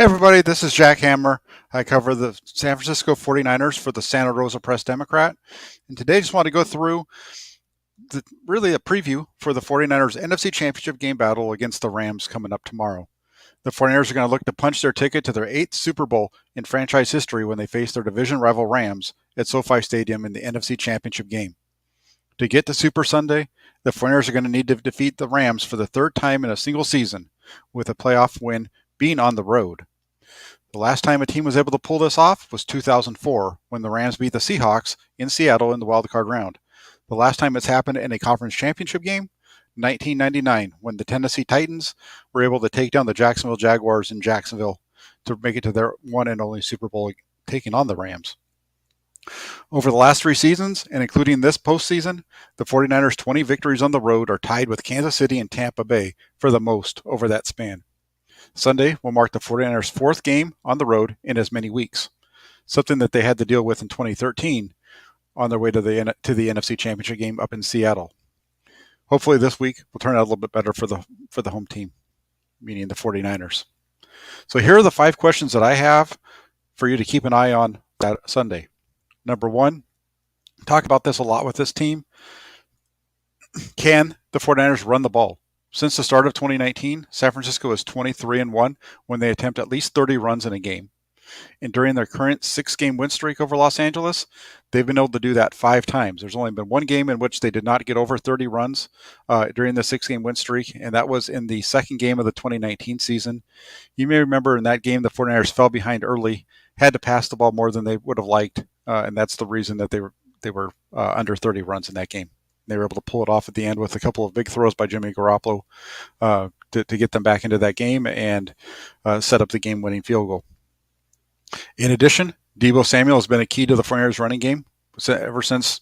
Hey everybody, this is Jack Hammer. I cover the San Francisco 49ers for the Santa Rosa Press-Democrat. And today I just want to go through really a preview for the 49ers NFC Championship game battle against the Rams coming up tomorrow. The 49ers are going to look to punch their ticket to their 8th Super Bowl in franchise history when they face their division rival Rams at SoFi Stadium in the NFC Championship game. To get to Super Sunday, the 49ers are going to need to defeat the Rams for the third time in a single season, with a playoff win being on the road. The last time a team was able to pull this off was 2004, when the Rams beat the Seahawks in Seattle in the wildcard round. The last time it's happened in a conference championship game, 1999, when the Tennessee Titans were able to take down the Jacksonville Jaguars in Jacksonville to make it to their one and only Super Bowl, taking on the Rams. Over the last 3 seasons, and including this postseason, the 49ers' 20 victories on the road are tied with Kansas City and Tampa Bay for the most over that span. Sunday will mark the 49ers' 4th game on the road in as many weeks, something that they had to deal with in 2013 on their way to the NFC Championship game up in Seattle. Hopefully this week will turn out a little bit better for the home team, meaning the 49ers. So here are the 5 questions that I have for you to keep an eye on that Sunday. Number 1, talk about this a lot with this team. Can the 49ers run the ball? Since the start of 2019, San Francisco is 23-1 when they attempt at least 30 runs in a game. And during their current 6-game win streak over Los Angeles, they've been able to do that 5 times. There's only been 1 game in which they did not get over 30 runs during the 6-game win streak, and that was in the 2nd game of the 2019 season. You may remember in that game, the 49ers fell behind early, had to pass the ball more than they would have liked, and that's the reason that they were under 30 runs in that game. They were able to pull it off at the end with a couple of big throws by Jimmy Garoppolo to get them back into that game and set up the game-winning field goal. In addition, Deebo Samuel has been a key to the 49ers running game ever since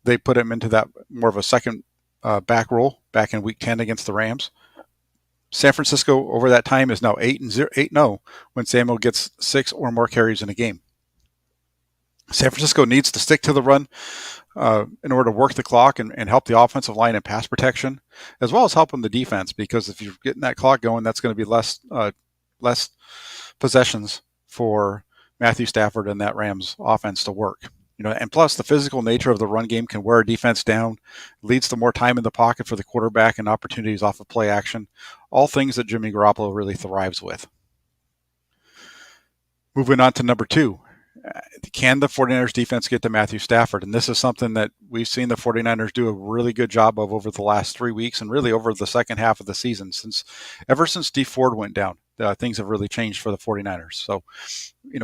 they put him into that more of a second back role back in Week 10 against the Rams. San Francisco over that time is now 8-0 when Samuel gets 6 or more carries in a game. San Francisco needs to stick to the run in order to work the clock and help the offensive line in pass protection, as well as helping the defense, because if you're getting that clock going, that's going to be less possessions for Matthew Stafford and that Rams offense to work. And plus the physical nature of the run game can wear a defense down, leads to more time in the pocket for the quarterback and opportunities off of play action, all things that Jimmy Garoppolo really thrives with. Moving on to number 2. Can the 49ers defense get to Matthew Stafford? And this is something that we've seen the 49ers do a really good job of over the last 3 weeks and really over the second half of the season. Ever since Dee Ford went down, things have really changed for the 49ers. So,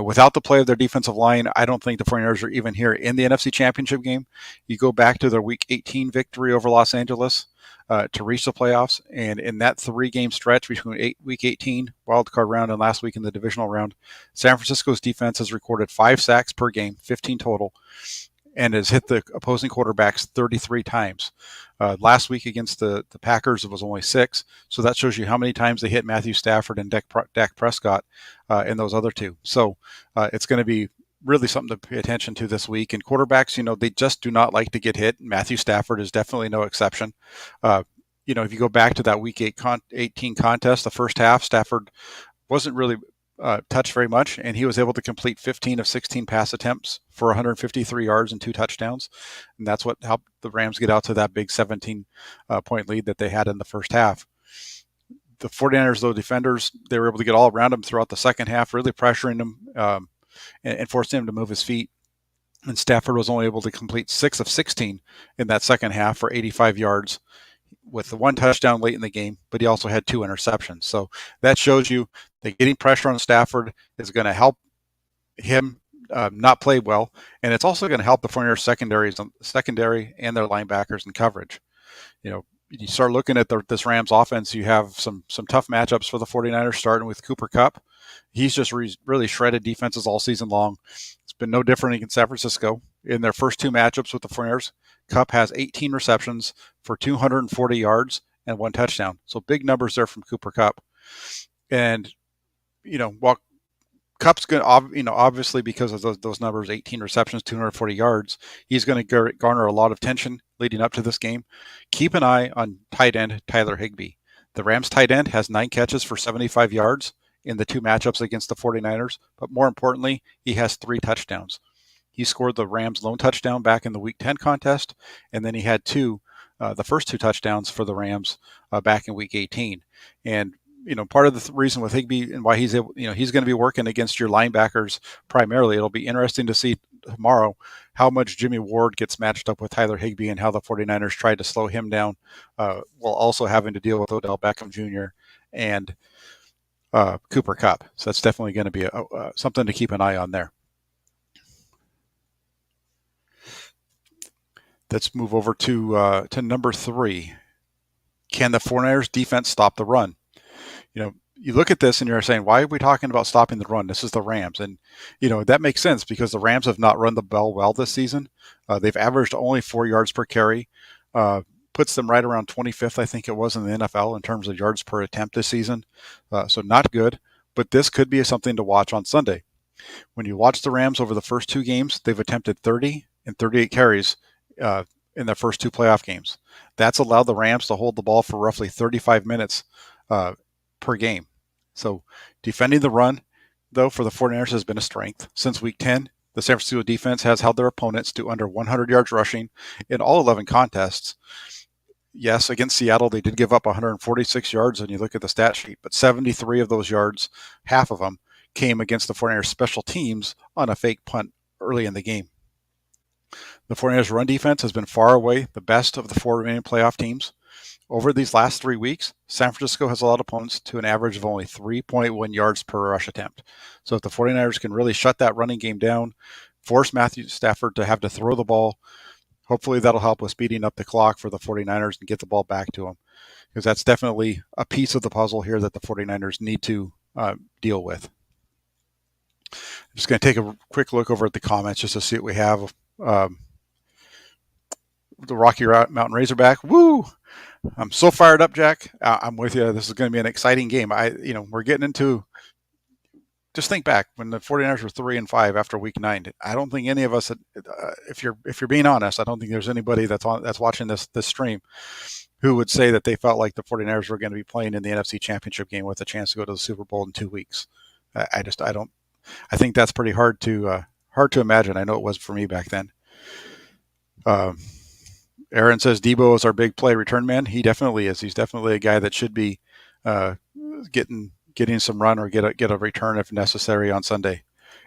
without the play of their defensive line, I don't think the 49ers are even here in the NFC Championship game. You go back to their Week 18 victory over Los Angeles to reach the playoffs. And in that 3-game stretch between Week 18, wildcard round, and last week in the divisional round, San Francisco's defense has recorded 5 sacks per game, 15 total, and has hit the opposing quarterbacks 33 times. Last week against the Packers, it was only 6. So that shows you how many times they hit Matthew Stafford and Dak Prescott in those other 2. So it's going to be really something to pay attention to this week. And quarterbacks, they just do not like to get hit. Matthew Stafford is definitely no exception. If you go back to that Week 18 contest, the first half, Stafford wasn't really touched very much, and he was able to complete 15 of 16 pass attempts for 153 yards and 2 touchdowns. And that's what helped the Rams get out to that big 17-point lead that they had in the first half. The 49ers, though, defenders, they were able to get all around him throughout the second half, really pressuring him and forcing him to move his feet. And Stafford was only able to complete 6 of 16 in that second half for 85 yards with the 1 touchdown late in the game, but he also had 2 interceptions. So that shows you that getting pressure on Stafford is going to help him not play well, and it's also going to help the 49ers secondary and their linebackers in coverage. You start looking at this Rams offense, you have some tough matchups for the 49ers, starting with Cooper Kupp. He's just really shredded defenses all season long. It's been no different against San Francisco. In their first 2 matchups with the 49ers, Kupp has 18 receptions for 240 yards and 1 touchdown. So big numbers there from Cooper Kupp. And, while Kupp's going to, obviously because of those numbers, 18 receptions, 240 yards, he's going to garner a lot of tension leading up to this game. Keep an eye on tight end Tyler Higby. The Rams tight end has 9 catches for 75 yards in the 2 matchups against the 49ers, but more importantly, he has 3 touchdowns. He scored the Rams' lone touchdown back in the Week 10 contest, and then he had the first 2 touchdowns for the Rams back in Week 18. And part of the reason with Higby and why he's able, he's going to be working against your linebackers primarily. It'll be interesting to see tomorrow how much Jimmy Ward gets matched up with Tyler Higby and how the 49ers tried to slow him down while also having to deal with Odell Beckham Jr. and Cooper Kupp. So that's definitely going to be something to keep an eye on there. Let's move over to number 3. Can the 49ers defense stop the run? You look at this and you're saying, why are we talking about stopping the run? This is the Rams. And, that makes sense because the Rams have not run the ball well this season. They've averaged only 4 yards per carry, puts them right around 25th, I think it was, in the NFL in terms of yards per attempt this season. So not good, but this could be something to watch on Sunday. When you watch the Rams over the first 2 games, they've attempted 30 and 38 carries in their first 2 playoff games. That's allowed the Rams to hold the ball for roughly 35 minutes per game. So defending the run, though, for the 49ers has been a strength. Since Week 10, the San Francisco defense has held their opponents to under 100 yards rushing in all 11 contests. Yes, against Seattle, they did give up 146 yards, and you look at the stat sheet, but 73 of those yards, half of them, came against the 49ers special teams on a fake punt early in the game. The 49ers run defense has been far away the best of the 4 remaining playoff teams. Over these last 3 weeks, San Francisco has allowed opponents to an average of only 3.1 yards per rush attempt. So if the 49ers can really shut that running game down, force Matthew Stafford to have to throw the ball, hopefully that'll help with speeding up the clock for the 49ers and get the ball back to them. Because that's definitely a piece of the puzzle here that the 49ers need to deal with. I'm just going to take a quick look over at the comments just to see what we have. The Rocky Mountain Razorback. Woo! I'm so fired up, Jack. I'm with you. This is going to be an exciting game. We're getting into. Just think back when the 49ers were 3-5 after Week 9. I don't think any of us, if you're being honest, I don't think there's anybody that's watching this stream who would say that they felt like the 49ers were going to be playing in the NFC Championship game with a chance to go to the Super Bowl in 2 weeks. I think that's pretty hard to imagine. I know it was for me back then. Aaron says Debo is our big play return man. He definitely is. He's definitely a guy that should be getting some run or get a return if necessary on Sunday.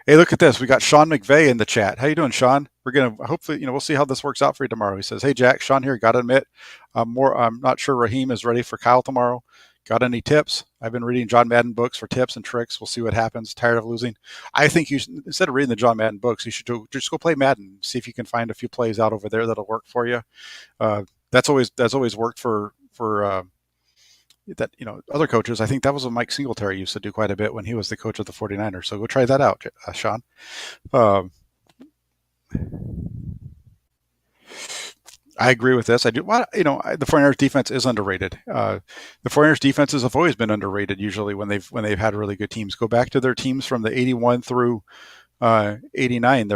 Hey, look at this. We got Sean McVeigh in the chat. How you doing, Sean? We're going to hopefully, we'll see how this works out for you tomorrow. He says, hey, Jack, Sean here. Got to admit, I'm not sure Raheem is ready for Kyle tomorrow. Got any tips? I've been reading John Madden books for tips and tricks. We'll see what happens. Tired of losing. I think you should, instead of reading the John Madden books, you should just go play Madden. See if you can find a few plays out over there that'll work for you. That's always worked for that, other coaches. I think that was what Mike Singletary used to do quite a bit when he was the coach of the 49ers. So go try that out, Sean. I agree with this. I do. Well, the 49ers defense is underrated. The 49ers defenses have always been underrated. Usually, when they've had really good teams, go back to their teams from the 81 through 89.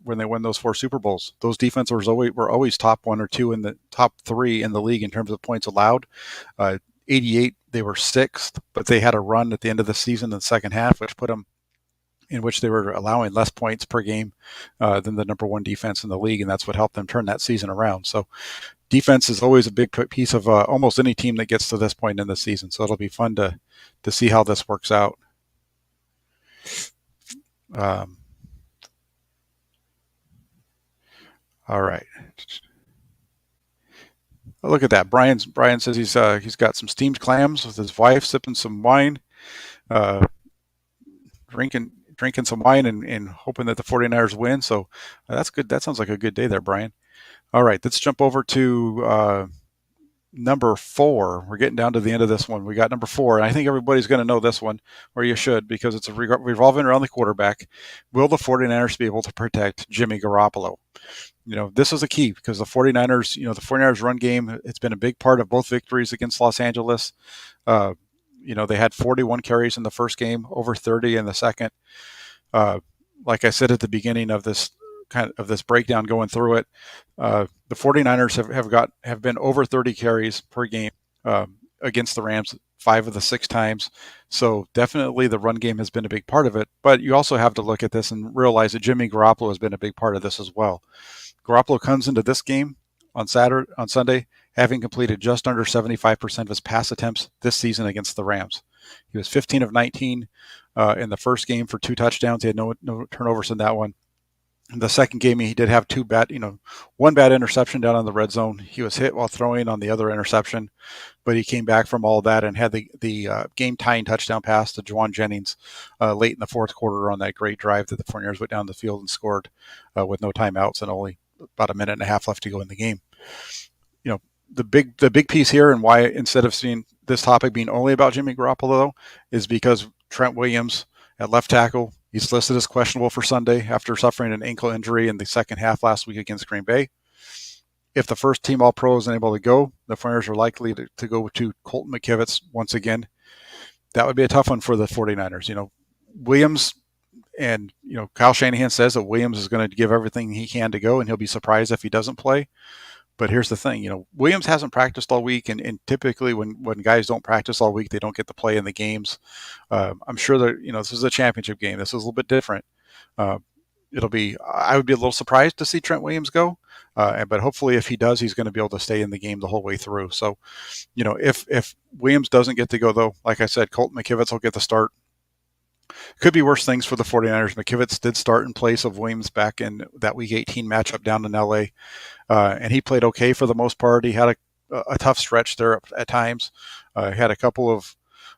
When they won those 4 Super Bowls, those defenses were always top 1 or 2 in the top 3 in the league in terms of points allowed. 88, they were 6th, but they had a run at the end of the season in the second half, which put them in which they were allowing less points per game than the number 1 defense in the league, and that's what helped them turn that season around. So defense is always a big piece of almost any team that gets to this point in the season. So it'll be fun to see how this works out. All right. Look at that. Brian says he's got some steamed clams with his wife, sipping some wine, drinking some wine and hoping that the 49ers win. So that's good. That sounds like a good day there, Brian. All right, let's jump over to number 4. We're getting down to the end of this one. We got number 4, and I think everybody's going to know this one, or you should, because it's revolving around the quarterback. Will the 49ers be able to protect Jimmy Garoppolo? This is a key because the 49ers, the 49ers run game, it's been a big part of both victories against Los Angeles. They had 41 carries in the first game, over 30 in the second. Like I said at the beginning of this breakdown going through it, the 49ers have been over 30 carries per game against the Rams 5 of the 6 times. So definitely the run game has been a big part of it. But you also have to look at this and realize that Jimmy Garoppolo has been a big part of this as well. Garoppolo comes into this game on Sunday, having completed just under 75% of his pass attempts this season against the Rams. He was 15 of 19 in the first game for 2 touchdowns. He had no turnovers in that one. In the second game, he did have one bad interception down on the red zone. He was hit while throwing on the other interception, but he came back from all that and had the game-tying touchdown pass to Juwan Jennings late in the fourth quarter on that great drive that the 49ers went down the field and scored with no timeouts and only about a minute and a half left to go in the game. You know, the big piece here, and why instead of seeing this topic being only about Jimmy Garoppolo, is because Trent Williams at left tackle, he's listed as questionable for Sunday after suffering an ankle injury in the second half last week against Green Bay. If the first team All-Pro isn't able to go, the 49ers are likely to go to Colton McKivitz once again. That would be a tough one for the 49ers. Williams, and Kyle Shanahan says that Williams is going to give everything he can to go, and he'll be surprised if he doesn't play. But here's the thing, Williams hasn't practiced all week, and typically when guys don't practice all week, they don't get to play in the games. I'm sure that, this is a championship game. This is a little bit different. I would be a little surprised to see Trent Williams go, but hopefully if he does, he's going to be able to stay in the game the whole way through. So, if Williams doesn't get to go, though, like I said, Colton McKivitz will get the start. Could be worse things for the 49ers. McKivitz did start in place of Williams back in that Week 18 matchup down in L.A., and he played okay for the most part. He had a tough stretch there at times. He had a couple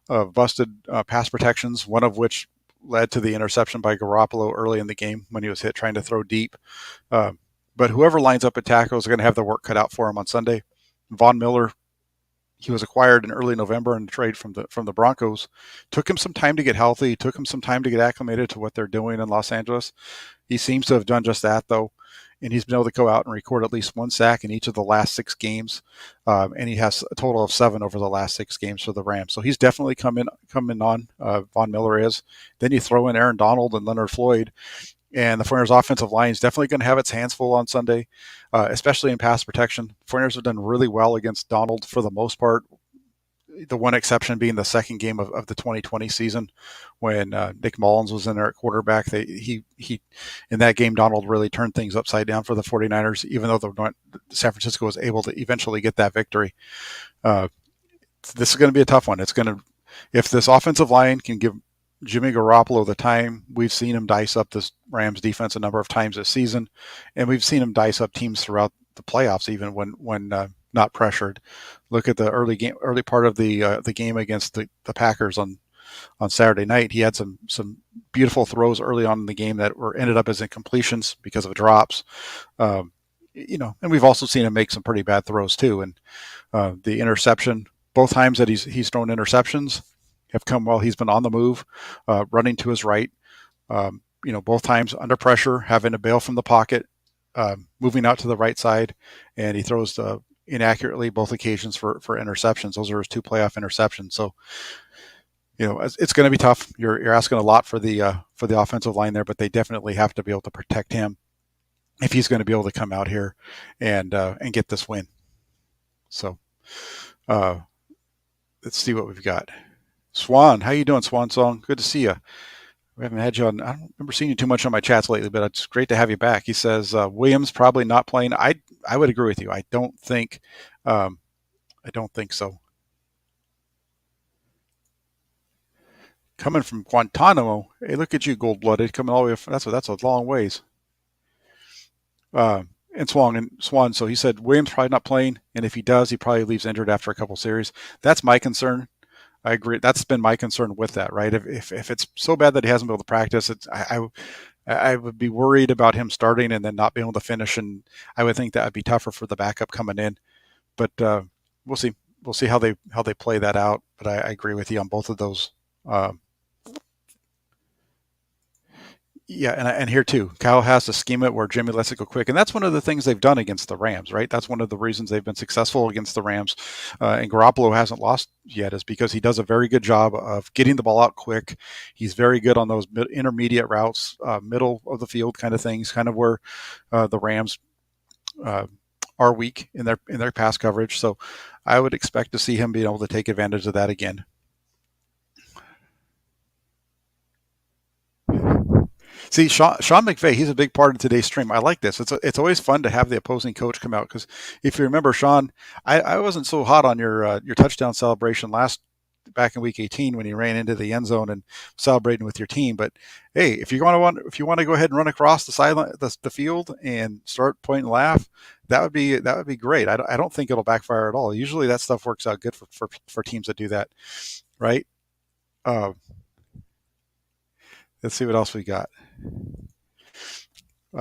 of busted pass protections, one of which led to the interception by Garoppolo early in the game when he was hit trying to throw deep. But whoever lines up at tackle is going to have their work cut out for him on Sunday. Von Miller, he was acquired in early November in a trade from the Broncos. Took him some time to get healthy. Took him some time to get acclimated to what they're doing in Los Angeles. He seems to have done just that, though, and he's been able to go out and record at least one sack in each of the last 6 games, and he has a total of 7 over the last 6 games for the Rams. So he's definitely coming on. Von Miller is. Then you throw in Aaron Donald and Leonard Floyd, and the 49ers offensive line is definitely going to have its hands full on Sunday, especially in pass protection. 49ers have done really well against Donald for the most part, the one exception being the second game of the 2020 season when Nick Mullins was in there at quarterback. He in that game, Donald really turned things upside down for the 49ers, even though San Francisco was able to eventually get that victory. This is going to be a tough one. If this offensive line can give Jimmy Garoppolo the time, we've seen him dice up this Rams defense a number of times this season, and we've seen him dice up teams throughout the playoffs, even when not pressured. Look at the early part of the game against the Packers on Saturday night. He had some beautiful throws early on in the game that ended up as incompletions because of drops. And we've also seen him make some pretty bad throws too. And the interception, both times that he's thrown interceptions, have come while he's been on the move, running to his right. Both times under pressure, having to bail from the pocket, moving out to the right side, and he throws inaccurately both occasions for interceptions. Those are his 2 playoff interceptions. So, it's going to be tough. You're asking a lot for the offensive line there, but they definitely have to be able to protect him if he's going to be able to come out here and get this win. So, let's see what we've got. Swan, how you doing, Swan Song? Good to see you. We haven't had you on. I don't remember seeing you too much on my chats lately, but it's great to have you back. He says Williams probably not playing. I would agree with you. I don't think so. Coming from Guantanamo, hey, look at you, gold-blooded, coming all the way. That's a long ways. And Swan. So he said Williams probably not playing, and if he does, he probably leaves injured after a couple series. That's my concern. I agree. That's been my concern with that, right? If it's so bad that he hasn't been able to practice, I would be worried about him starting and then not being able to finish, and I would think that would be tougher for the backup coming in. But we'll see. We'll see how they play that out. But I agree with you on both of those. Yeah, and here too, Kyle has to scheme it where Jimmy lets it go quick, and that's one of the things they've done against the Rams, right? That's one of the reasons they've been successful against the Rams, and Garoppolo hasn't lost yet, is because he does a very good job of getting the ball out quick. He's very good on those intermediate routes, middle of the field kind of things, kind of where the Rams are weak in their pass coverage. So I would expect to see him being able to take advantage of that again. See, Sean McVay, he's a big part of today's stream. I like this. It's always fun to have the opposing coach come out because if you remember, Sean, I wasn't so hot on your touchdown celebration back in week 18 when you ran into the end zone and celebrating with your team. But hey, if you want to go ahead and run across the field and start point and laugh, that would be great. I don't think it'll backfire at all. Usually that stuff works out good for teams that do that, right? Uh, let's see what else we got.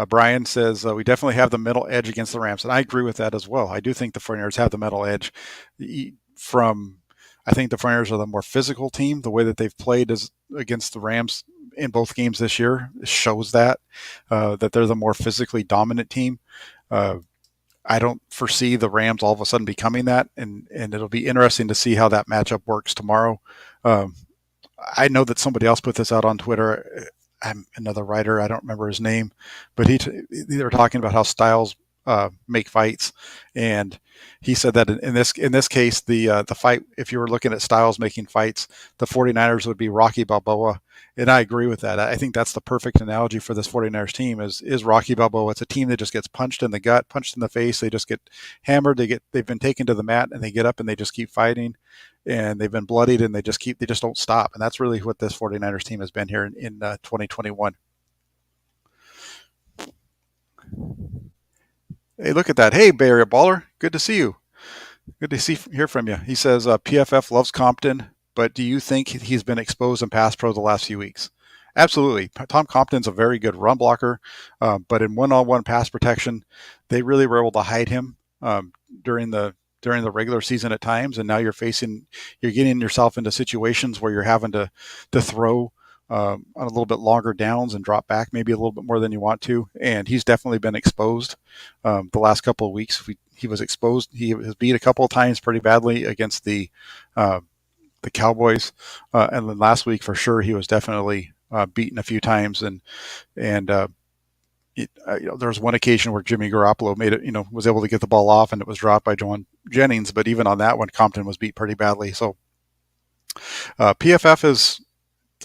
Brian says we definitely have the mental edge against the Rams, and I agree with that as well. I do think the 49ers have the mental edge. I think the 49ers are the more physical team. The way that they've played against the Rams in both games this year shows that they're the more physically dominant team. I don't foresee the Rams all of a sudden becoming that, and it'll be interesting to see how that matchup works tomorrow. I know that somebody else put this out on Twitter. I'm another writer. I don't remember his name, but they were talking about how styles make fights, and he said that in this case, the fight, if you were looking at styles making fights, the 49ers would be Rocky Balboa, and I agree with that. I think that's the perfect analogy for this 49ers team is Rocky Balboa. It's a team that just gets punched in the gut, punched in the face. They just get hammered. They've been taken to the mat, and they get up and they just keep fighting. And they've been bloodied, and they just don't stop. And that's really what this 49ers team has been here in 2021. Hey, look at that. Hey, Bay Area Baller. Good to see you. Good to hear from you. He says PFF loves Compton, but do you think he's been exposed in pass pro the last few weeks? Absolutely. Tom Compton's a very good run blocker, but in one-on-one pass protection, they really were able to hide him during the regular season at times, and now you're getting yourself into situations where you're having to throw on a little bit longer downs and drop back maybe a little bit more than you want to. And he's definitely been exposed the last couple of weeks. He was exposed. He was beat a couple of times pretty badly against the Cowboys, and then last week for sure he was definitely beaten a few times. And there was one occasion where Jimmy Garoppolo was able to get the ball off, and it was dropped by John Jennings. But even on that one, Compton was beat pretty badly. So PFF is,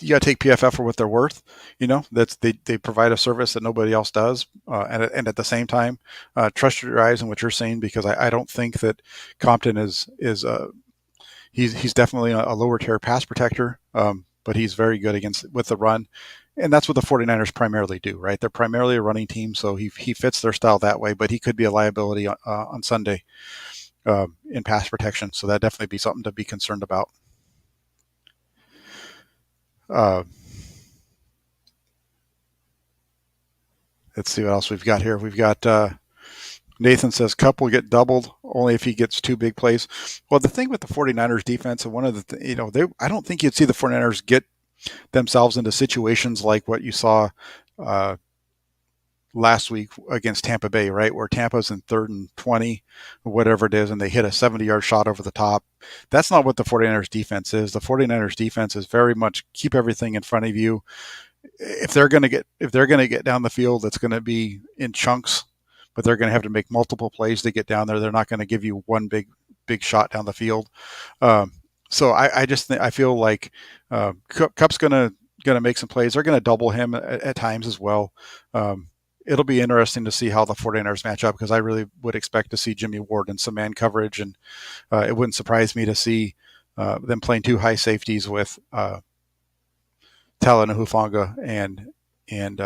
you got to take PFF for what they're worth. They provide a service that nobody else does, and at the same time, trust your eyes in what you're saying, because I don't think that Compton is he's definitely a lower tier pass protector, but he's very good with the run. And that's what the 49ers primarily do, right? They're primarily a running team, so he fits their style that way, but he could be a liability on Sunday in pass protection. So that'd definitely be something to be concerned about. Let's see what else we've got here. We've got Nathan says Kupp will get doubled only if he gets two big plays. Well, the thing with the 49ers defense, and one of the I don't think you'd see the 49ers get themselves into situations like what you saw last week against Tampa Bay, right? Where Tampa's in 3rd and 20, or whatever it is, and they hit a 70-yard shot over the top. That's not what the 49ers defense is. The 49ers defense is very much keep everything in front of you. If they're going to get down the field, it's going to be in chunks, but they're going to have to make multiple plays to get down there. They're not going to give you one big shot down the field. So I feel like Kupp's going to make some plays. They're going to double him at times as well. It'll be interesting to see how the 49ers match up, because I really would expect to see Jimmy Ward in some man coverage, and it wouldn't surprise me to see them playing two high safeties with Talon Hufanga and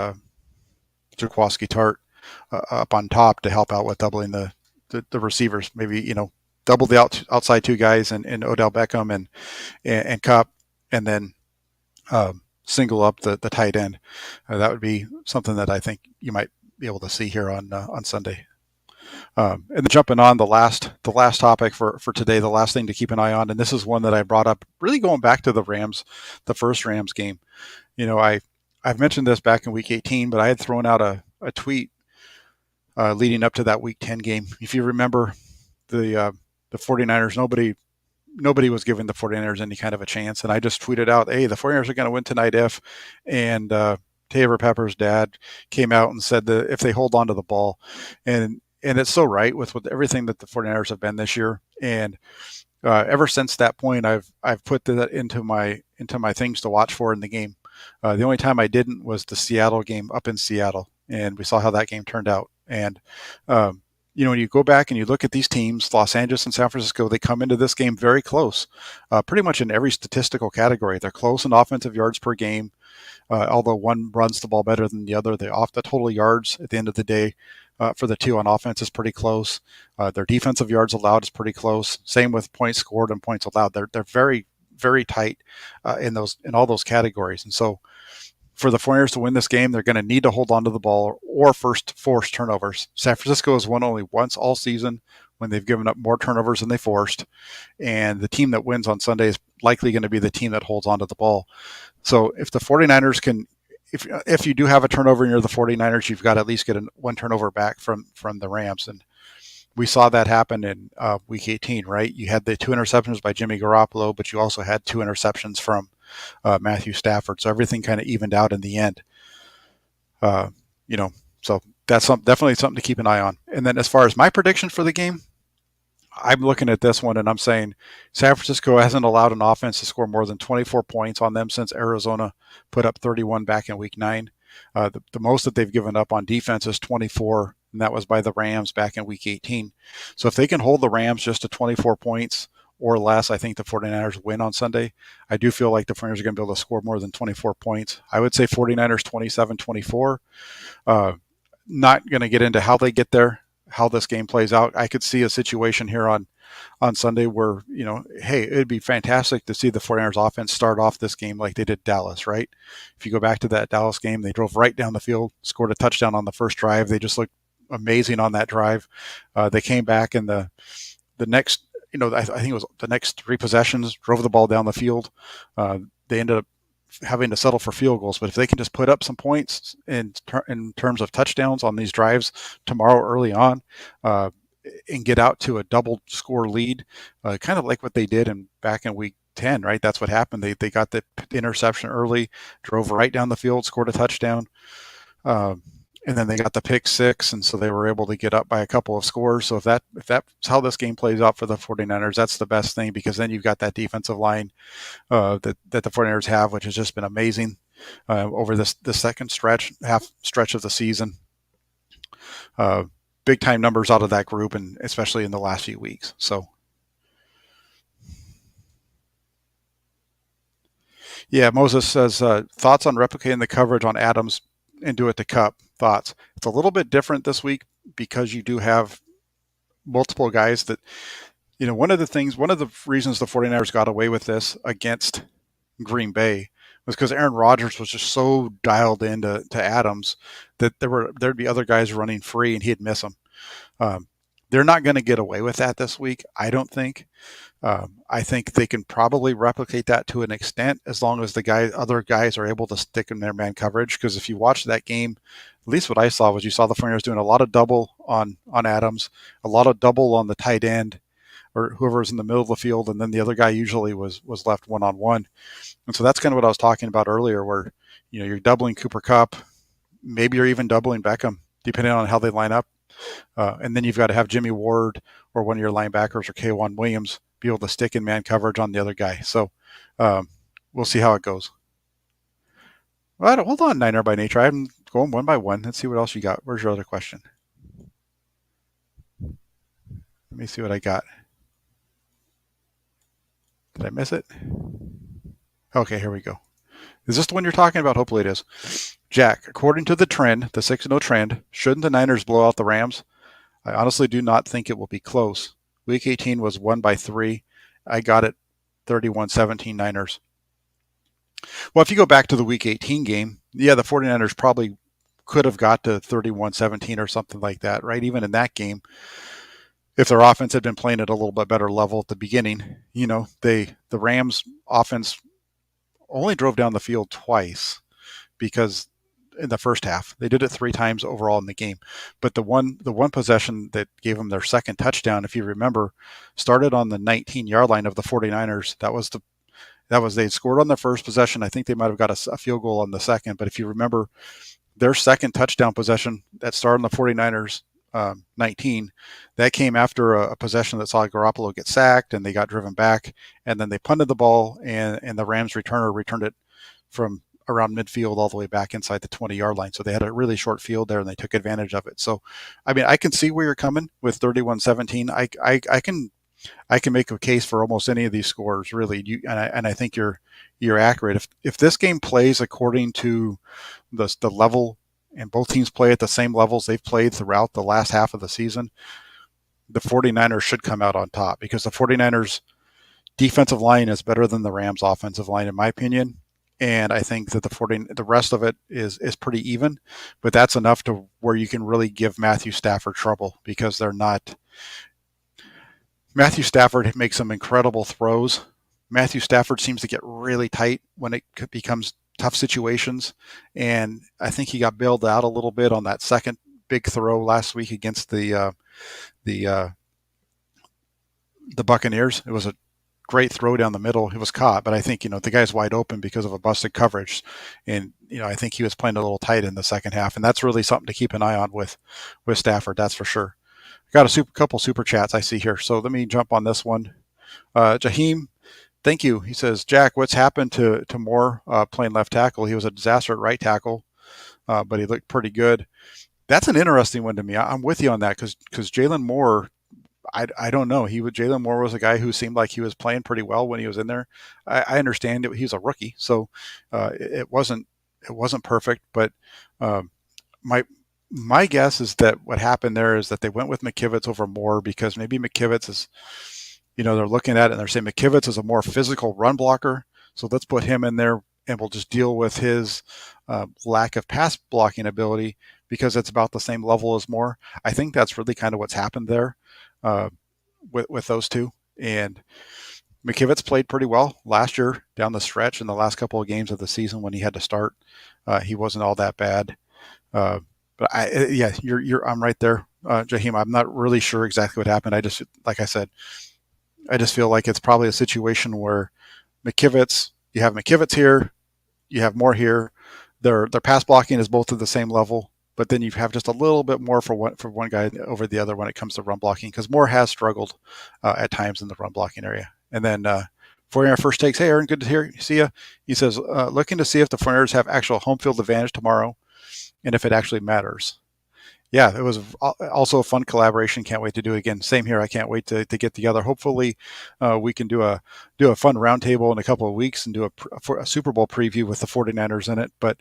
Jaquaski Tart up on top to help out with doubling the receivers. Maybe double the outside two guys and Odell Beckham and Kupp, and then single up the tight end. That would be something that I think you might be able to see here on Sunday. And then jumping on the last topic for today, the last thing to keep an eye on, and this is one that I brought up really going back to the first Rams game. I've mentioned this back in week 18, but I had thrown out a tweet leading up to that week 10 game. If you remember, the 49ers, nobody was giving the 49ers any kind of a chance. And I just tweeted out, hey, the 49ers are going to win tonight if, and Taylor Pepper's dad came out and said that if they hold on to the ball. And it's so right with everything that the 49ers have been this year. And ever since that point, I've put that into my things to watch for in the game. The only time I didn't was the Seattle game up in Seattle, and we saw how that game turned out. And when you go back and you look at these teams, Los Angeles and San Francisco, they come into this game very close, pretty much in every statistical category. They're close in offensive yards per game, although one runs the ball better than the other. They off the total yards at the end of the day for the two on offense is pretty close. Their defensive yards allowed is pretty close. Same with points scored and points allowed. They're very, very tight in all those categories. And so for the 49ers to win this game, they're going to need to hold on to the ball or first force turnovers. San Francisco has won only once all season when they've given up more turnovers than they forced. And the team that wins on Sunday is likely going to be the team that holds on to the ball. So if the 49ers can, if you do have a turnover and you're the 49ers, you've got to at least get one turnover back from the Rams. And we saw that happen in week 18, right? You had the 2 interceptions by Jimmy Garoppolo, but you also had 2 interceptions from Matthew Stafford. So everything kind of evened out in the end. So that's definitely something to keep an eye on. And then as far as my prediction for the game, I'm looking at this one and I'm saying San Francisco hasn't allowed an offense to score more than 24 points on them since Arizona put up 31 back in week 9. The most that they've given up on defense is 24, and that was by the Rams back in week 18. So if they can hold the Rams just to 24 points or less, I think the 49ers win on Sunday. I do feel like the 49ers are going to be able to score more than 24 points. I would say 49ers 27-24. Not going to get into how they get there, how this game plays out. I could see a situation here on Sunday where, hey, it'd be fantastic to see the 49ers offense start off this game like they did Dallas, right? If you go back to that Dallas game, they drove right down the field, scored a touchdown on the first drive. They just looked amazing on that drive. They came back in the next, I think it was the next 3 possessions, drove the ball down the field. They ended up having to settle for field goals, but if they can just put up some points in terms of touchdowns on these drives tomorrow early on, and get out to a double score lead, kind of like what they did back in week 10, right? That's what happened. They got the interception early, drove right down the field, scored a touchdown, and then they got the pick 6, and so they were able to get up by a couple of scores. So if that's how this game plays out for the 49ers, that's the best thing, because then you've got that defensive line that the 49ers have, which has just been amazing over the second half stretch of the season. Big time numbers out of that group, and especially in the last few weeks. So yeah, Moses says thoughts on replicating the coverage on Adams and do it to Kupp. Thoughts? It's a little bit different this week because you do have multiple guys that, one of the reasons the 49ers got away with this against Green Bay was because Aaron Rodgers was just so dialed into Adams that there'd be other guys running free and he'd miss them. They're not going to get away with that this week, I don't think. I think they can probably replicate that to an extent as long as other guys are able to stick in their man coverage. Because if you watch that game, at least what I saw was you saw the 49ers doing a lot of double on Adams, a lot of double on the tight end or whoever's in the middle of the field, and then the other guy usually was left one-on-one. And so that's kind of what I was talking about earlier, where you're doubling Cooper Kupp, maybe you're even doubling Beckham, depending on how they line up. And then you've got to have Jimmy Ward or one of your linebackers or K'Wan Williams be able to stick in man coverage on the other guy. So we'll see how it goes. Well, hold on, Niner by Nature. I'm going one by one. Let's see what else you got. Where's your other question? Let me see what I got. Did I miss it? Okay, here we go. Is this the one you're talking about? Hopefully it is. Jack, according to the trend, the 6-0 trend, shouldn't the Niners blow out the Rams? I honestly do not think it will be close. Week 18 was won by 3. I got it 31-17 Niners. Well, if you go back to the Week 18 game, yeah, the 49ers probably could have got to 31-17 or something like that, right? Even in that game, if their offense had been playing at a little bit better level at the beginning, the Rams offense only drove down the field twice because in the first half they did it 3 times overall in the game. But the one possession that gave them their second touchdown, if you remember, started on the 19-yard line of the 49ers. They scored on their first possession. I think they might have got a field goal on the second. But if you remember, their second touchdown possession that started on the 49ers 19, that came after a possession that saw Garoppolo get sacked and they got driven back, and then they punted the ball and the Rams returner returned it from around midfield all the way back inside the 20-yard line. So they had a really short field there, and they took advantage of it. So, I mean, I can see where you're coming with 31-17. I can make a case for almost any of these scores, really. And I think you're accurate. If this game plays according to the level, and both teams play at the same levels they've played throughout the last half of the season, the 49ers should come out on top, because the 49ers defensive line is better than the Rams offensive line, in my opinion. And I think that the rest of it is pretty even, but that's enough to where you can really give Matthew Stafford trouble, because they're not. Matthew Stafford makes some incredible throws. Matthew Stafford seems to get really tight when it becomes tough situations, and I think he got bailed out a little bit on that second big throw last week against the Buccaneers. It was a great throw down the middle. It was caught, but I think, the guy's wide open because of a busted coverage. And, I think he was playing a little tight in the second half, and that's really something to keep an eye on with Stafford. That's for sure. Got a couple super chats I see here. So let me jump on this one. Jaheim, thank you. He says, Jack, what's happened to Moore playing left tackle? He was a disaster at right tackle, but he looked pretty good. That's an interesting one to me. I'm with you on that, because Jalen Moore, I don't know. Jalen Moore was a guy who seemed like he was playing pretty well when he was in there. I understand he was a rookie, so it wasn't perfect. But my guess is that what happened there is that they went with McKivitz over Moore, because maybe McKivitz is, they're looking at it and they're saying McKivitz is a more physical run blocker, so let's put him in there and we'll just deal with his lack of pass blocking ability, because it's about the same level as Moore. I think that's really kind of what's happened there with those two. And McKivitz played pretty well last year down the stretch in the last couple of games of the season when he had to start. He wasn't all that bad. But I'm right there, Jaheim. I'm not really sure exactly what happened. Like I said, I just feel like it's probably a situation where you have McKivitz here, you have Moore here. Their pass blocking is both at the same level, but then you have just a little bit more for one guy over the other when it comes to run blocking, because Moore has struggled at times in the run blocking area. And then for our first takes, hey Aaron, good to see you. He says, looking to see if the 49ers have actual home field advantage tomorrow, and if it actually matters. Yeah, it was also a fun collaboration. Can't wait to do it again. Same here. I can't wait to get together. Hopefully, we can do a fun roundtable in a couple of weeks and do a Super Bowl preview with the 49ers in it. But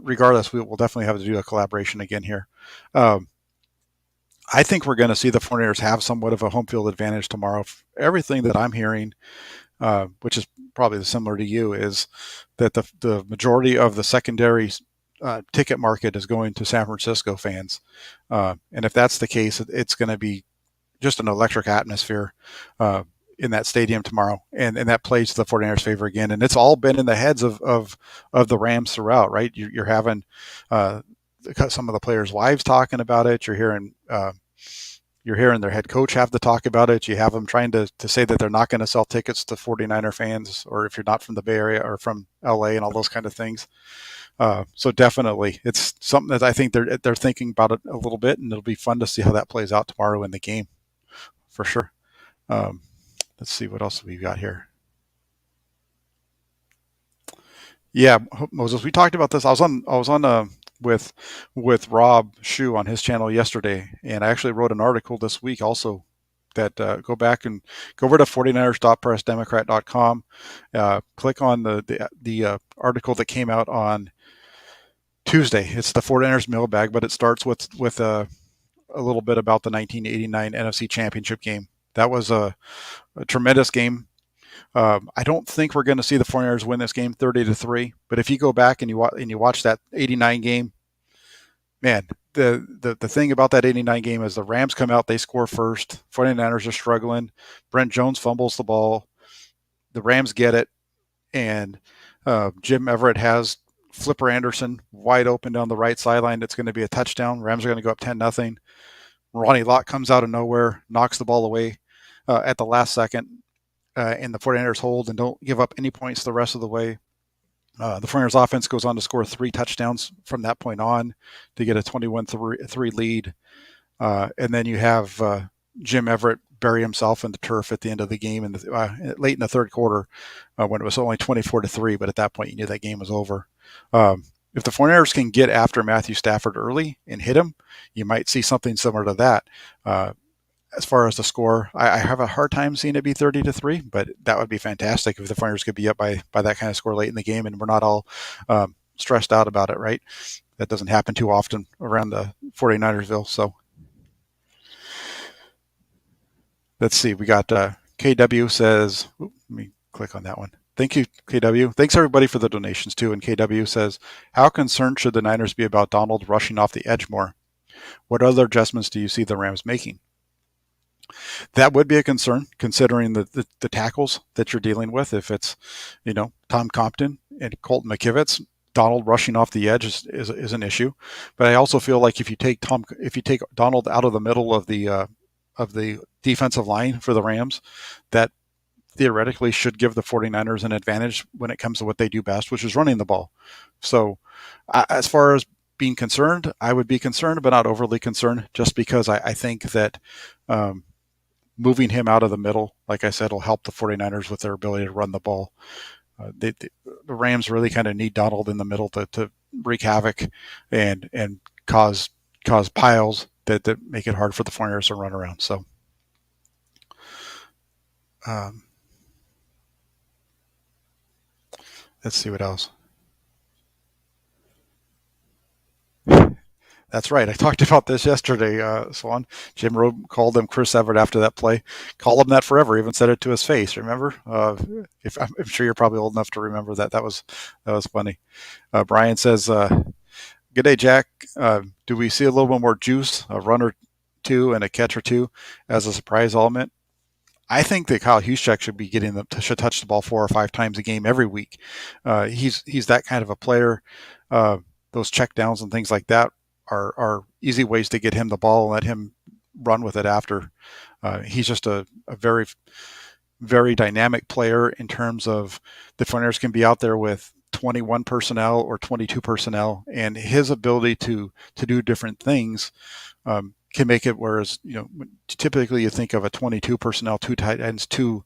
regardless, we will definitely have to do a collaboration again here. I think we're going to see the 49ers have somewhat of a home field advantage tomorrow. Everything that I'm hearing, which is probably similar to you, is that the majority of the secondary ticket market is going to San Francisco fans. And if that's the case, it's going to be just an electric atmosphere in that stadium tomorrow. And that plays to the 49ers' favor again. And it's all been in the heads of the Rams throughout, right? You're having some of the players' wives talking about it. You're hearing their head coach have to talk about it. You have them trying to say that they're not going to sell tickets to 49er fans, or if you're not from the Bay Area or from LA and all those kind of things. So definitely, it's something that I think they're thinking about it a little bit, and it'll be fun to see how that plays out tomorrow in the game, for sure. Let's see what else we've got here. Yeah, Moses, we talked about this. I was on with Rob Shu on his channel yesterday, and I actually wrote an article this week also that go back and go over to 49ers.pressdemocrat.com. Click on the article that came out on Tuesday. It's the 49ers mailbag, but it starts with a little bit about the 1989 NFC Championship game. That was a tremendous game. I don't think we're going to see the 49ers win this game 30-3, but if you go back and you watch that 89 game, man, the thing about that 89 game is the Rams come out, they score first. 49ers are struggling. Brent Jones fumbles the ball. The Rams get it, and Jim Everett has Flipper Anderson wide open down the right sideline. It's going to be a touchdown. Rams are going to go up 10-0. Ronnie Lott comes out of nowhere, knocks the ball away at the last second, and the 49ers hold and don't give up any points the rest of the way. The 49ers offense goes on to score 3 touchdowns from that point on to get a 21-3 lead. And then you have Jim Everett bury himself in the turf at the end of the game and late in the third quarter when it was only 24-3. But at that point, you knew that game was over. If the 49ers can get after Matthew Stafford early and hit him, you might see something similar to that. As far as the score, I have a hard time seeing it be 30-3, but that would be fantastic if the 49ers could be up by that kind of score late in the game and we're not all stressed out about it, right? That doesn't happen too often around the 49ersville. So let's see. We got KW says, let me click on that one. Thank you, KW. Thanks, everybody, for the donations, too. And KW says, how concerned should the Niners be about Donald rushing off the edge more? What other adjustments do you see the Rams making? That would be a concern, considering the tackles that you're dealing with. If it's, Tom Compton and Colton McKivitz, Donald rushing off the edge is an issue. But I also feel like if you take Donald out of the middle of the defensive line for the Rams, that theoretically should give the 49ers an advantage when it comes to what they do best, which is running the ball. So as far as being concerned, I would be concerned, but not overly concerned, just because I think that moving him out of the middle, like I said, will help the 49ers with their ability to run the ball. The Rams really kind of need Donald in the middle to wreak havoc and cause piles that make it hard for the 49ers to run around. So let's see what else. That's right. I talked about this yesterday, Swan. Jim Rome called him Chris Everett after that play. Call him that forever. Even said it to his face. Remember? If I'm sure you're probably old enough to remember that. That was funny. Brian says, "Good day, Jack. Do we see a little bit more juice, a run or two and a catch or two, as a surprise element?" I think that Kyle Juszczyk should be should touch the ball 4 or 5 times a game every week. He's that kind of a player. Those check downs and things like that are easy ways to get him the ball and let him run with it after. He's just a very, very dynamic player in terms of the 49ers can be out there with 21 personnel or 22 personnel, and his ability to do different things can make it, whereas typically you think of a 22 personnel, 2 tight ends, 2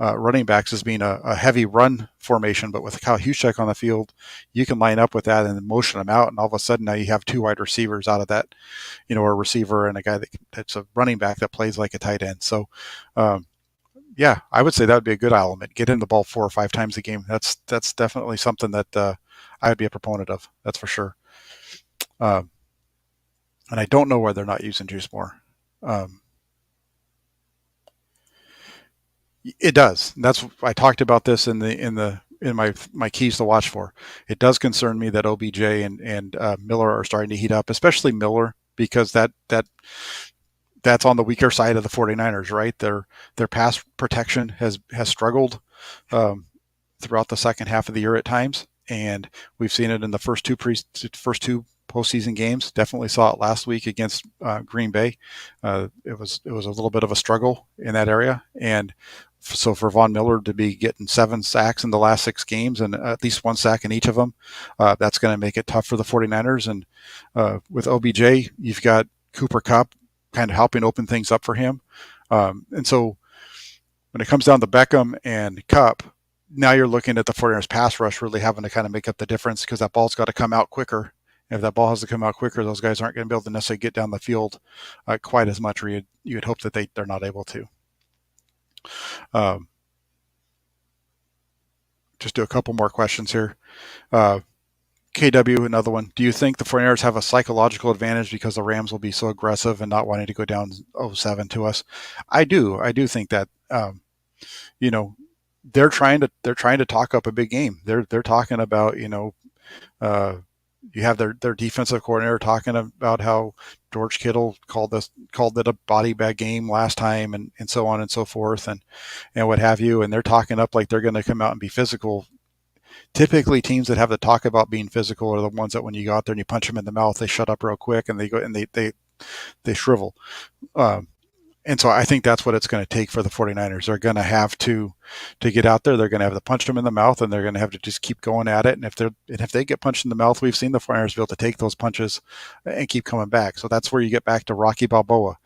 running backs as being a heavy run formation, but with Kyle Juszczyk on the field, you can line up with that and motion them out, and all of a sudden now you have 2 wide receivers out of that, a receiver and a guy that's a running back that plays like a tight end. So yeah, I would say that would be a good element. Get him the ball 4 or 5 times a game. That's definitely something that I would be a proponent of. That's for sure. And I don't know why they're not using juice more. It does. I talked about this in my keys to watch for. It does concern me that OBJ and Miller are starting to heat up, especially Miller, because that's on the weaker side of the 49ers, right? Their pass protection has struggled throughout the second half of the year at times, and we've seen it in the first two postseason games. Definitely saw it last week against Green Bay. It was a little bit of a struggle in that area, and so for Von Miller to be getting 7 sacks in the last 6 games and at least 1 sack in each of them, that's going to make it tough for the 49ers. And with OBJ, you've got Cooper Kupp kind of helping open things up for him. And so when it comes down to Beckham and Kupp, now you're looking at the 49ers pass rush really having to kind of make up the difference, because that ball's got to come out quicker. If that ball has to come out quicker, those guys aren't going to be able to necessarily get down the field quite as much, or you'd hope that they're not able to. Just do a couple more questions here. KW, another one. Do you think the 49ers have a psychological advantage because the Rams will be so aggressive and not wanting to go down 0-7 to us? I do think that. They're trying to talk up a big game. They're talking about you have their defensive coordinator talking about how George Kittle called it a body bag game last time, and so on and so forth, and what have you. And they're talking up like they're going to come out and be physical. Typically, teams that have the talk about being physical are the ones that when you go out there and you punch them in the mouth, they shut up real quick and they go and they shrivel. And so I think that's what it's going to take for the 49ers. They're going to have to get out there. They're going to have to punch them in the mouth, and they're going to have to just keep going at it. And if they get punched in the mouth, we've seen the 49ers be able to take those punches and keep coming back. So that's where you get back to Rocky Balboa,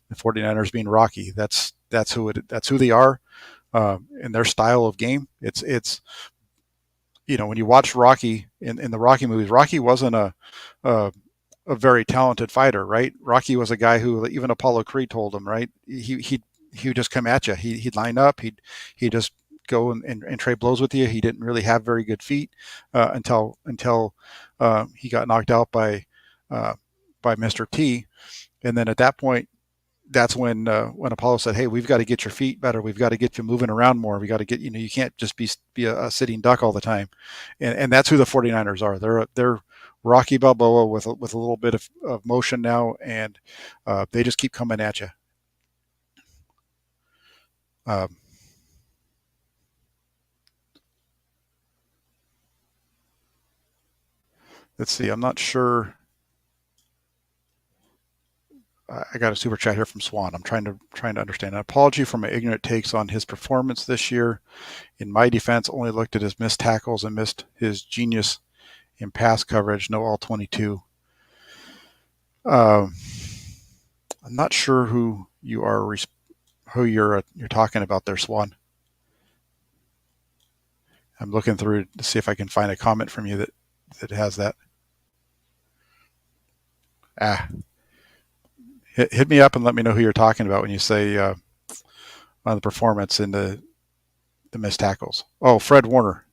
the 49ers being Rocky. That's who they are, in their style of game. It's when you watch Rocky in the Rocky movies, Rocky wasn't a very talented fighter, right? Rocky was a guy who even Apollo Creed told him, right? He would just come at you. He'd line up. He'd just go and trade blows with you. He didn't really have very good feet until he got knocked out by Mr. T. And then at that point, that's when Apollo said, "Hey, we've got to get your feet better. We've got to get you moving around more. We got to get you can't just be a sitting duck all the time." And that's who the 49ers are. They're Rocky Balboa with a little bit of motion now, and they just keep coming at you. Let's see. I'm not sure. I got a super chat here from Swan. I'm trying to understand. An apology for my ignorant takes on his performance this year. In my defense, only looked at his missed tackles and missed his genius in pass coverage. No all 22. I'm not sure who you're talking about there, Swan. I'm looking through to see if I can find a comment from you that has that. Hit me up and let me know who you're talking about when you say on the performance in the missed tackles. Oh, Fred Warner.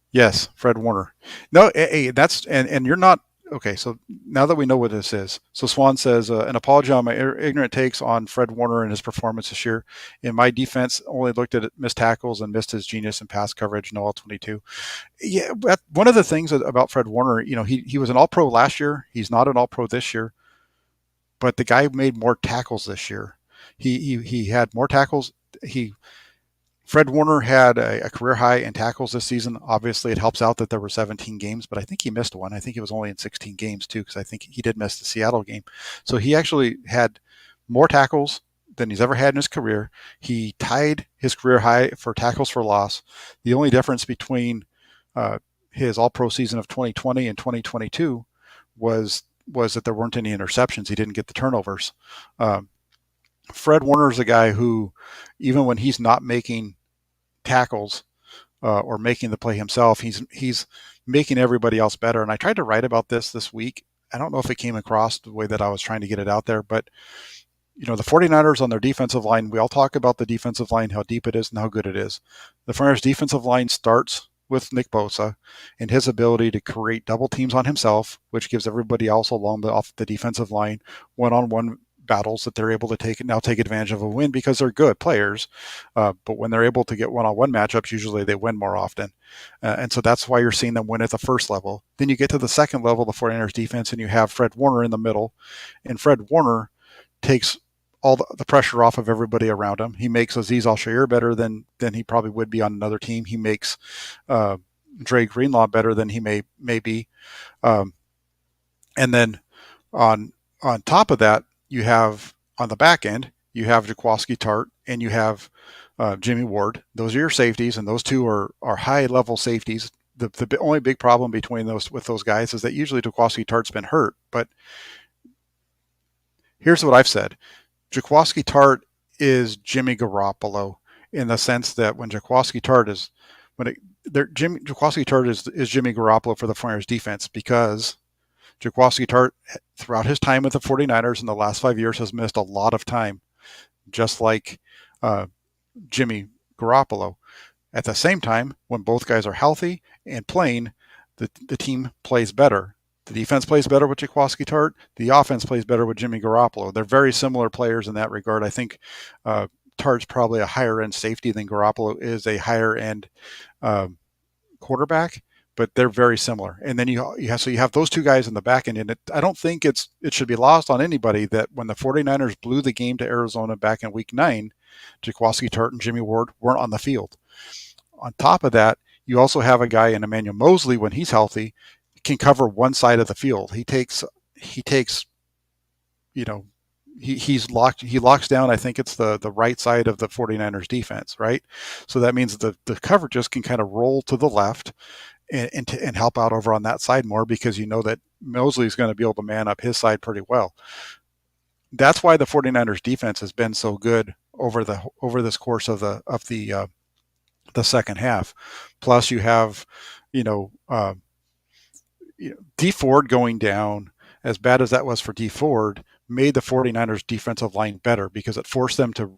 Yes, Fred Warner. No, hey, that's and you're not okay. So now that we know what this is, so Swan says an apology on my ignorant takes on Fred Warner and his performance this year. In my defense, only looked at missed tackles and missed his genius in pass coverage. No all 22. Yeah, but one of the things about Fred Warner, he was an All-Pro last year. He's not an All-Pro this year. But the guy made more tackles this year. He had more tackles. Fred Warner had a career high in tackles this season. Obviously, it helps out that there were 17 games, but I think he missed one. I think it was only in 16 games too, because I think he did miss the Seattle game. So he actually had more tackles than he's ever had in his career. He tied his career high for tackles for loss. The only difference between his All-Pro season of 2020 and 2022 was that there weren't any interceptions. He didn't get the turnovers. Fred Warner is a guy who, even when he's not making tackles or making the play himself, he's making everybody else better. And I tried to write about this week. I don't know if it came across the way that I was trying to get it out there, but the 49ers on their defensive line, we all talk about the defensive line, how deep it is and how good it is. The 49ers defensive line starts with Nick Bosa and his ability to create double teams on himself, which gives everybody else along off the defensive line one-on-one battles that they're able to take advantage of a win because they're good players. But when they're able to get one-on-one matchups, usually they win more often. And so that's why you're seeing them win at the first level. Then you get to the second level, the 49ers defense, and you have Fred Warner in the middle. And Fred Warner takes all the pressure off of everybody around him. He makes Azeez Al-Shaair better than he probably would be on another team. He makes Dre Greenlaw better than he may be. And then on top of that, you have on the back end, you have Jaquiski Tartt and you have Jimmy Ward. Those are your safeties, and those two are high level safeties. The only big problem between those guys is that usually Jaquiski Tartt's been hurt. But here's what I've said. Jaquiski Tartt is Jimmy Garoppolo in the sense that when Jaquiski Tartt is Jimmy Garoppolo for the 49ers defense, because Jaquiski Tartt throughout his time with the 49ers in the last 5 years has missed a lot of time, just like Jimmy Garoppolo. At the same time, when both guys are healthy and playing, the team plays better. The defense plays better with Jaquiski Tartt. The offense plays better with Jimmy Garoppolo. They're very similar players in that regard. I think Tartt's probably a higher-end safety than Garoppolo is a higher-end quarterback, but they're very similar. And then you have those two guys in the back end. And I don't think it should be lost on anybody that when the 49ers blew the game to Arizona back in Week 9, Jaquiski Tartt and Jimmy Ward weren't on the field. On top of that, you also have a guy in Emmanuel Mosley when he's healthy, can cover one side of the field. He takes he locks down, I think it's the right side of the 49ers defense, right? So that means the coverages can kind of roll to the left and help out over on that side more, because you know that Mosley is going to be able to man up his side pretty well. That's why the 49ers defense has been so good over this course of the second half. Plus you have, you know, D Ford going down, as bad as that was for D Ford, made the 49ers defensive line better because it forced them to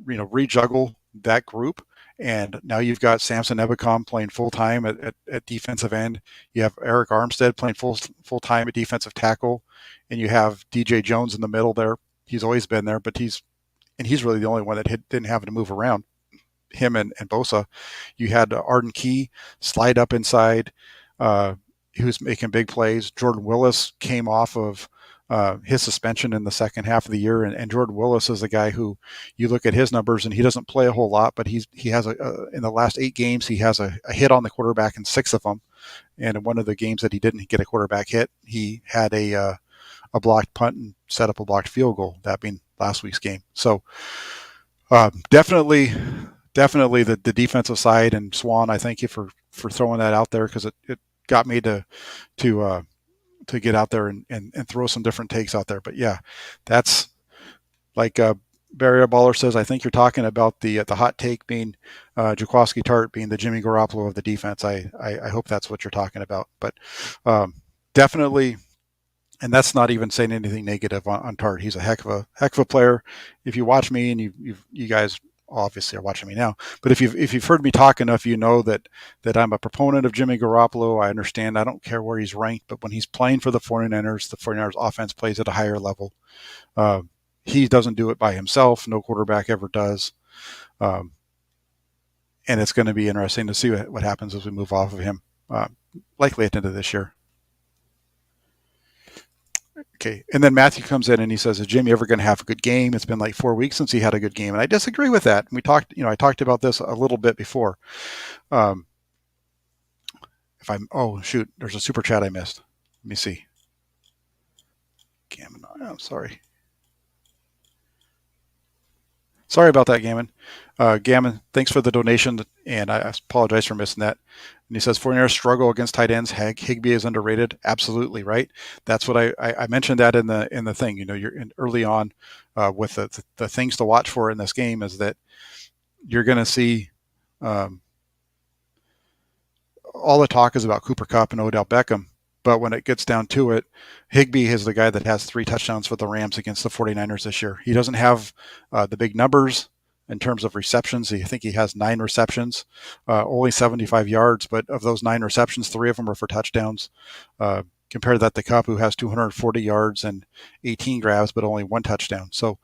rejuggle that group. And now you've got Samson Ebicom playing full time at defensive end. You have Eric Armstead playing full time at defensive tackle, and you have DJ Jones in the middle there. He's always been there, but he's really the only one that didn't have to move around. Him and Bosa. You had Arden Key slide up inside. He was making big plays. Jordan Willis came off of his suspension in the second half of the year, and Jordan Willis is a guy who you look at his numbers, and he doesn't play a whole lot, but he has in the last 8 games he has a hit on the quarterback in 6 of them, and in one of the games that he didn't get a quarterback hit, he had a blocked punt and set up a blocked field goal. That being last week's game. So definitely the defensive side, and Swan, I thank you for throwing that out there, because it got me to get out there and throw some different takes out there. But yeah, that's like Barry Baller says, I think you're talking about the hot take being Jaquoski Tart being the Jimmy Garoppolo of the defense. I hope that's what you're talking about. But definitely, and that's not even saying anything negative on Tart. He's a heck of a player. If you watch me, and you guys obviously are watching me now, but if you've heard me talk enough, you know that I'm a proponent of Jimmy Garoppolo. I understand. I don't care where he's ranked, but when he's playing for the 49ers offense plays at a higher level. He doesn't do it by himself. No quarterback ever does. And it's going to be interesting to see what happens as we move off of him, likely at the end of this year. Okay, and then Matthew comes in and he says, "Is Jimmy ever going to have a good game? It's been like 4 weeks since he had a good game," and I disagree with that. We talked, I talked about this a little bit before. Oh shoot, there's a super chat I missed. Let me see. Gammon, I'm sorry. Sorry about that, Gammon. Gammon, thanks for the donation, and I apologize for missing that. And he says, 49ers struggle against tight ends. Higby is underrated. Absolutely, right? That's what I mentioned that in the thing. You're early on with the things to watch for in this game is that you're going to see all the talk is about Cooper Kupp and Odell Beckham. But when it gets down to it, Higby is the guy that has 3 touchdowns for the Rams against the 49ers this year. He doesn't have the big numbers in terms of receptions. I think he has 9 receptions, only 75 yards. But of those 9 receptions, 3 of them are for touchdowns. Compare that to Kupp, who has 240 yards and 18 grabs, but only 1 touchdown. So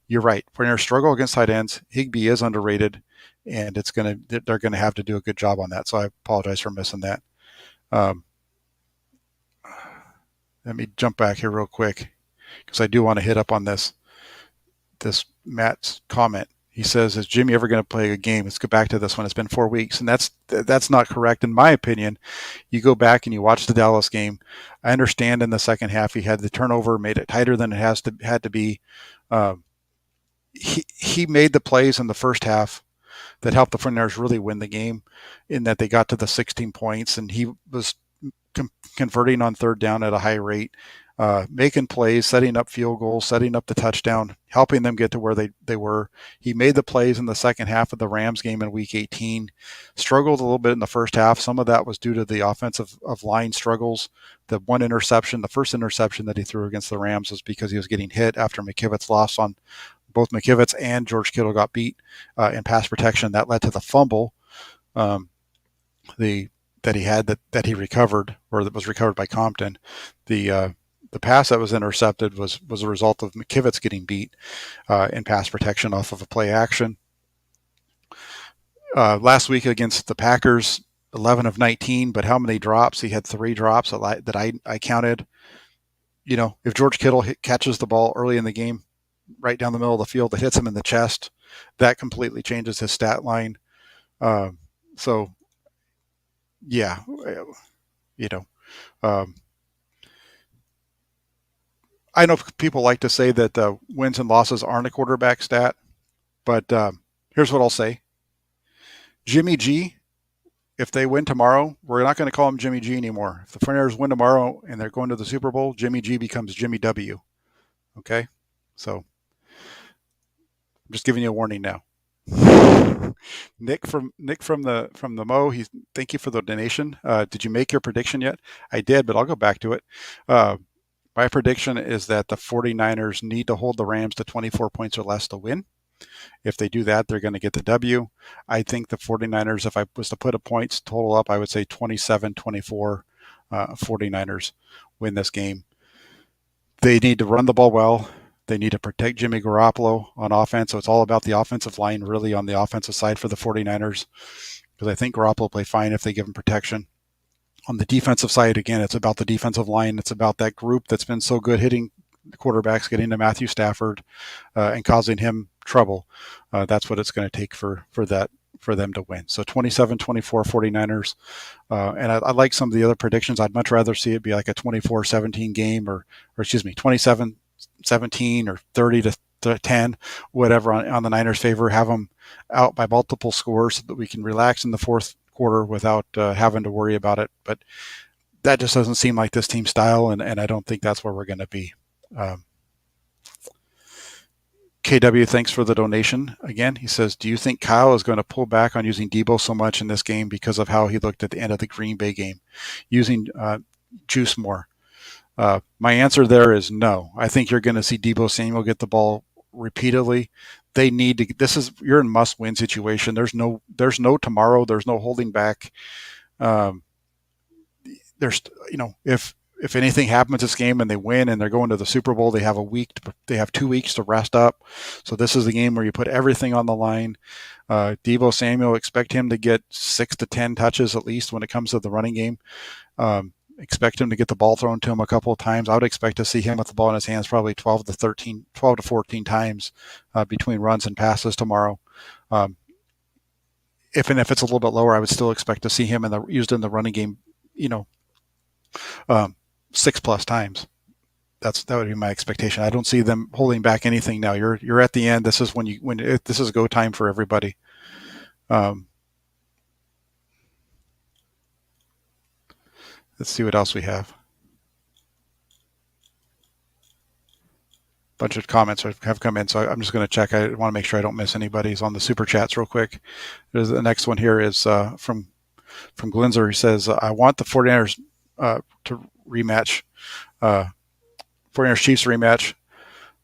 you're right. 49ers struggle against tight ends. Higby is underrated, and they're going to have to do a good job on that. So I apologize for missing that. Let me jump back here real quick because I do want to hit up on this Matt's comment. He says, "Is Jimmy ever going to play a game?" Let's go back to this one. It's been 4 weeks, and that's not correct in my opinion. You go back and you watch the Dallas game. I understand in the second half he had the turnover, made it tighter than it had to be. He made the plays in the first half that helped the 49ers really win the game, in that they got to the 16 points, and he was converting on third down at a high rate, making plays, setting up field goals, setting up the touchdown, helping them get to where they were. He made the plays in the second half of the Rams game in Week 18. Struggled a little bit in the first half. Some of that was due to the offensive line struggles. The first interception that he threw against the Rams was because he was getting hit after McKivitz lost on both McKivitz and George Kittle got beat in pass protection. That led to the fumble. That he had that he recovered, or that was recovered by Compton. The pass that was intercepted was a result of McKivitz getting beat in pass protection off of a play action. Last week against the Packers, 11 of 19, but how many drops? He had 3 drops that I counted. If George Kittle catches the ball early in the game, right down the middle of the field, that hits him in the chest, that completely changes his stat line. So yeah, I know people like to say that wins and losses aren't a quarterback stat, but here's what I'll say. Jimmy G, if they win tomorrow, we're not going to call him Jimmy G anymore. If the 49ers win tomorrow and they're going to the Super Bowl, Jimmy G becomes Jimmy W. Okay? So I'm just giving you a warning now. Nick from the Mo, thank you for the donation. Did you make your prediction yet? I did, but I'll go back to it. My prediction is that the 49ers need to hold the Rams to 24 points or less to win. If they do that, they're going to get the W. I think the 49ers, if I was to put a points total up, I would say 27-24 49ers win this game. They need to run the ball well. They need to protect Jimmy Garoppolo on offense. So it's all about the offensive line, really, on the offensive side for the 49ers, because I think Garoppolo will play fine if they give him protection. On the defensive side, again, it's about the defensive line. It's about that group that's been so good hitting the quarterbacks, getting to Matthew Stafford and causing him trouble. That's what it's going to take for them to win. So 27-24 49ers. And I like some of the other predictions. I'd much rather see it be like a 24-17 game or excuse me, 27-17 or 30-10, whatever on the Niners' favor. Have them out by multiple scores so that we can relax in the fourth quarter without having to worry about it. But that just doesn't seem like this team's style, and I don't think that's where we're going to be. KW, thanks for the donation. Again, he says, do you think Kyle is going to pull back on using Debo so much in this game because of how he looked at the end of the Green Bay game, using Juice more? My answer there is no. I think you're going to see Debo Samuel get the ball repeatedly. They need to. You're in must-win situation. There's no tomorrow. There's no holding back. If anything happens this game and they win and they're going to the Super Bowl, they have 2 weeks to rest up. So this is the game where you put everything on the line. Debo Samuel, expect him to get 6 to 10 touches at least when it comes to the running game. Expect him to get the ball thrown to him a couple of times. I would expect to see him with the ball in his hands probably 12 to 14 times between runs and passes tomorrow. If it's a little bit lower, I would still expect to see him used in the running game, 6+ times. That would be my expectation. I don't see them holding back anything now. You're at the end. This is this is go time for everybody. Let's see what else we have. Bunch of comments have come in, so I'm just going to check. I want to make sure I don't miss anybody's on the super chats real quick. The next one here is from Glinzer. He says, I want the 49ers to rematch, 49ers Chiefs rematch,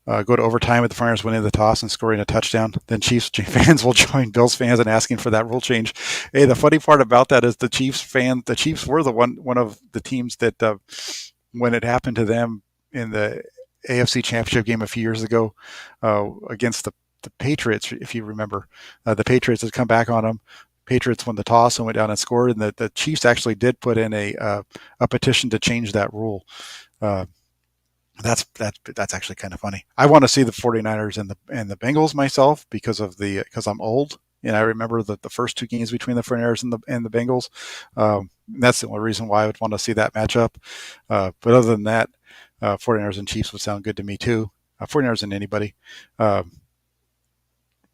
go to overtime with the 49ers winning the toss and scoring a touchdown. Then Chiefs fans will join Bills fans in asking for that rule change. Hey, the funny part about that is the Chiefs were the one of the teams that when it happened to them in the AFC Championship game a few years ago against the Patriots, if you remember, the Patriots had come back on them. Patriots won the toss and went down and scored, and the Chiefs actually did put in a petition to change that rule. That's actually kind of funny. I want to see the 49ers and the Bengals myself because I'm old and I remember the first 2 games between the 49ers and the Bengals. That's the only reason why I would want to see that matchup. But other than that, 49ers and Chiefs would sound good to me too. 49ers and anybody.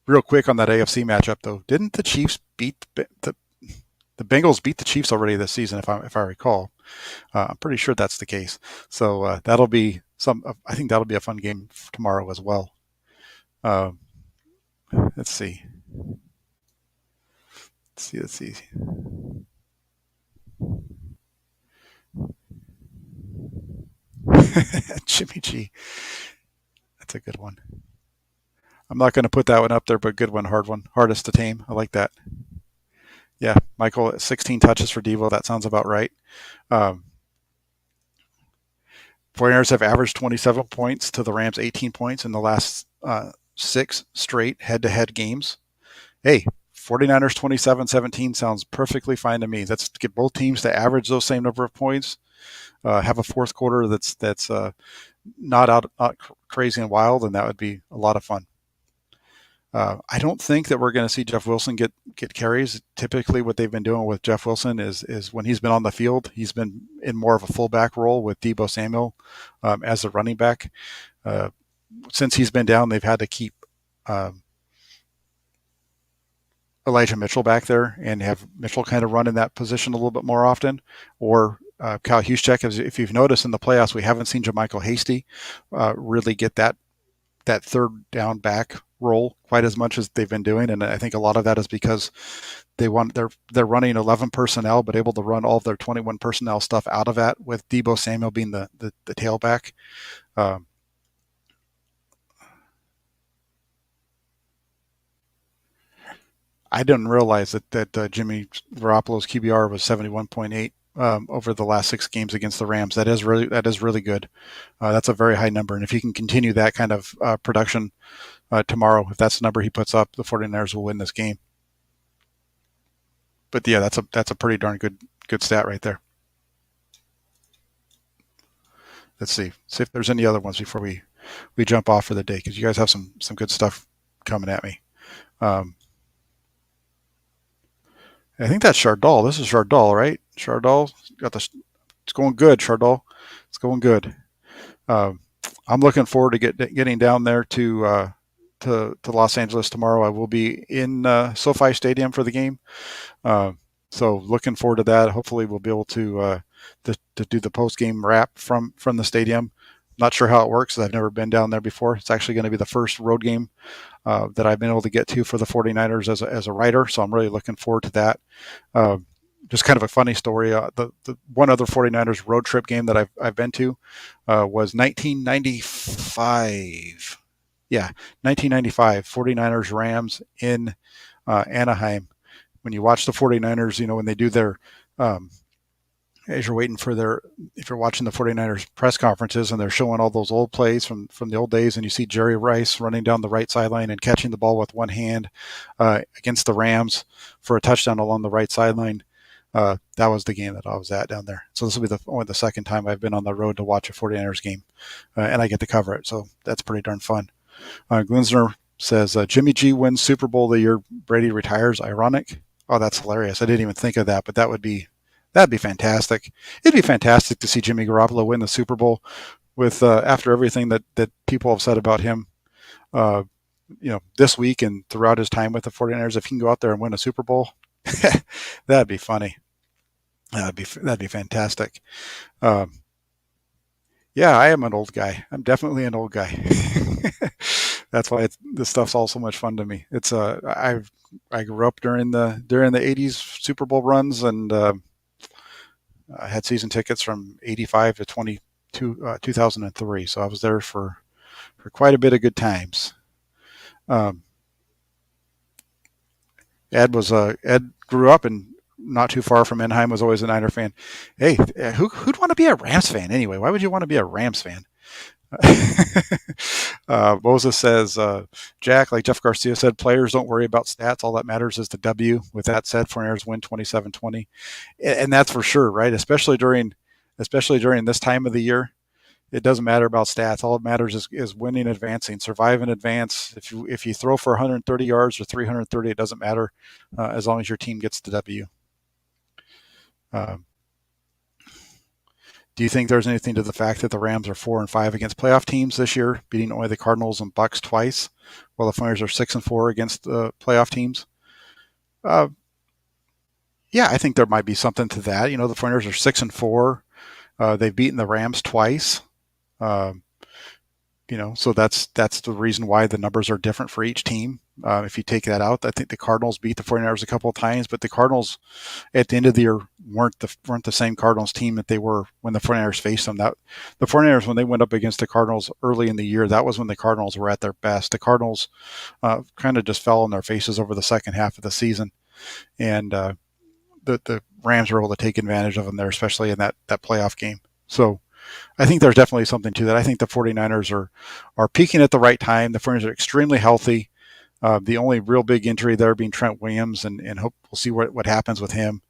Real quick on that AFC matchup though, didn't the Chiefs beat the Bengals beat the Chiefs already this season, if I recall? I'm pretty sure that's the case. So that'll be I think that'll be a fun game tomorrow as well. Let's see. Jimmy G. That's a good one. I'm not going to put that one up there, but good one, hard one. Hardest to tame. I like that. Yeah, Michael, 16 touches for Devo. That sounds about right. 49ers have averaged 27 points to the Rams 18 points in the last 6 straight head-to-head games. Hey, 49ers 27-17 sounds perfectly fine to me. Let's get both teams to average those same number of points. Have a fourth quarter that's not crazy and wild, and that would be a lot of fun. I don't think that we're going to see Jeff Wilson get carries. Typically, what they've been doing with Jeff Wilson is when he's been on the field, he's been in more of a fullback role with Deebo Samuel as a running back. Since he's been down, they've had to keep Elijah Mitchell back there and have Mitchell kind of run in that position a little bit more often. Or Kyle Juszczyk, if you've noticed in the playoffs, we haven't seen JaMychal Hasty really get that third down back role quite as much as they've been doing, and I think a lot of that is because they're running 11 personnel, but able to run all of their 21 personnel stuff out of that, with Deebo Samuel being the tailback. I didn't realize that Jimmy Garoppolo's QBR was 71.8 over the last 6 games against the Rams. That is really good. That's a very high number, and if he can continue that kind of production tomorrow, if that's the number he puts up, the 49ers will win this game. But yeah, that's a pretty darn good stat right there. Let's see if there's any other ones before we jump off for the day, because you guys have some good stuff coming at me. I think that's Chardal. This is Chardal, right? Chardal got this. It's going good, Chardal. It's going good. I'm looking forward to getting down there to Los Angeles tomorrow. I will be in SoFi Stadium for the game, so looking forward to that. Hopefully, we'll be able to do the post game wrap from the stadium. Not sure how it works, because I've never been down there before. It's actually going to be the first road game that I've been able to get to for the 49ers as a writer, so I'm really looking forward to that. Just kind of a funny story. The one other 49ers road trip game that I've been to was 1995. Yeah, 1995, 49ers Rams in Anaheim. When you watch the 49ers, when they do their as you're waiting for if you're watching the 49ers press conferences and they're showing all those old plays from the old days, and you see Jerry Rice running down the right sideline and catching the ball with one hand against the Rams for a touchdown along the right sideline. That was the game that I was at down there. So this will be only the second time I've been on the road to watch a 49ers game, and I get to cover it. So that's pretty darn fun. Glinsner says, Jimmy G wins Super Bowl the year Brady retires. Ironic. Oh, that's hilarious. I didn't even think of that, but that'd be fantastic. It'd be fantastic to see Jimmy Garoppolo win the Super Bowl with after everything that people have said about him, this week and throughout his time with the 49ers. If he can go out there and win a Super Bowl, that'd be funny. That'd be fantastic. Yeah, I am an old guy. I'm definitely an old guy. That's why this stuff's all so much fun to me. It's I grew up during the 80s Super Bowl runs, and I had season tickets from 85 to 2003. So I was there for quite a bit of good times. Ed grew up in not too far from Anaheim, was always a Niner fan. Hey, who'd want to be a Rams fan anyway? Why would you want to be a Rams fan? Moses says, Jack, like Jeff Garcia said, players don't worry about stats. All that matters is the W. With that said, 49ers win 27-20. And that's for sure, right? Especially during this time of the year. It doesn't matter about stats. All that matters is winning, advancing, survive and advance. If you throw for 130 yards or 330, it doesn't matter as long as your team gets the W. Do you think there's anything to the fact that the Rams are 4-5 against playoff teams this year, beating only the Cardinals and Bucks twice, while the 49ers are 6-4 against the playoff teams? Yeah, I think there might be something to that. The 49ers are 6-4. They've beaten the Rams twice. So that's the reason why the numbers are different for each team. If you take that out, I think the Cardinals beat the 49ers a couple of times, but the Cardinals at the end of the year weren't the same Cardinals team that they were when the 49ers faced them. The 49ers, when they went up against the Cardinals early in the year, that was when the Cardinals were at their best. The Cardinals kind of just fell on their faces over the second half of the season, and the Rams were able to take advantage of them there, especially in that playoff game. So I think there's definitely something to that. I think the 49ers are peaking at the right time. The 49ers are extremely healthy. The only real big injury there being Trent Williams, and hope we'll see what happens with him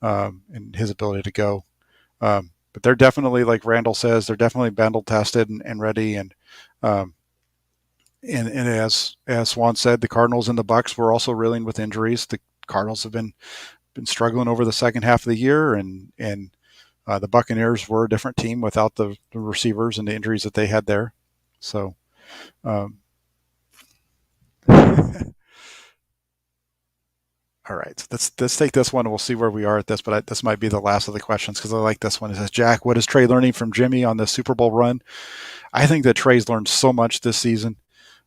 and his ability to go. But they're definitely, like Randall says, they're definitely bundle tested and ready. And And as Swan said, the Cardinals and the Bucks were also reeling with injuries. The Cardinals have been struggling over the second half of the year, and the Buccaneers were a different team without the receivers and the injuries that they had there. So, um, all right, so let's take this one and we'll see where we are at this. But this might be the last of the questions because I like this one. It says, Jack, what is Trey learning from Jimmy on the Super Bowl run? I think that Trey's learned so much this season.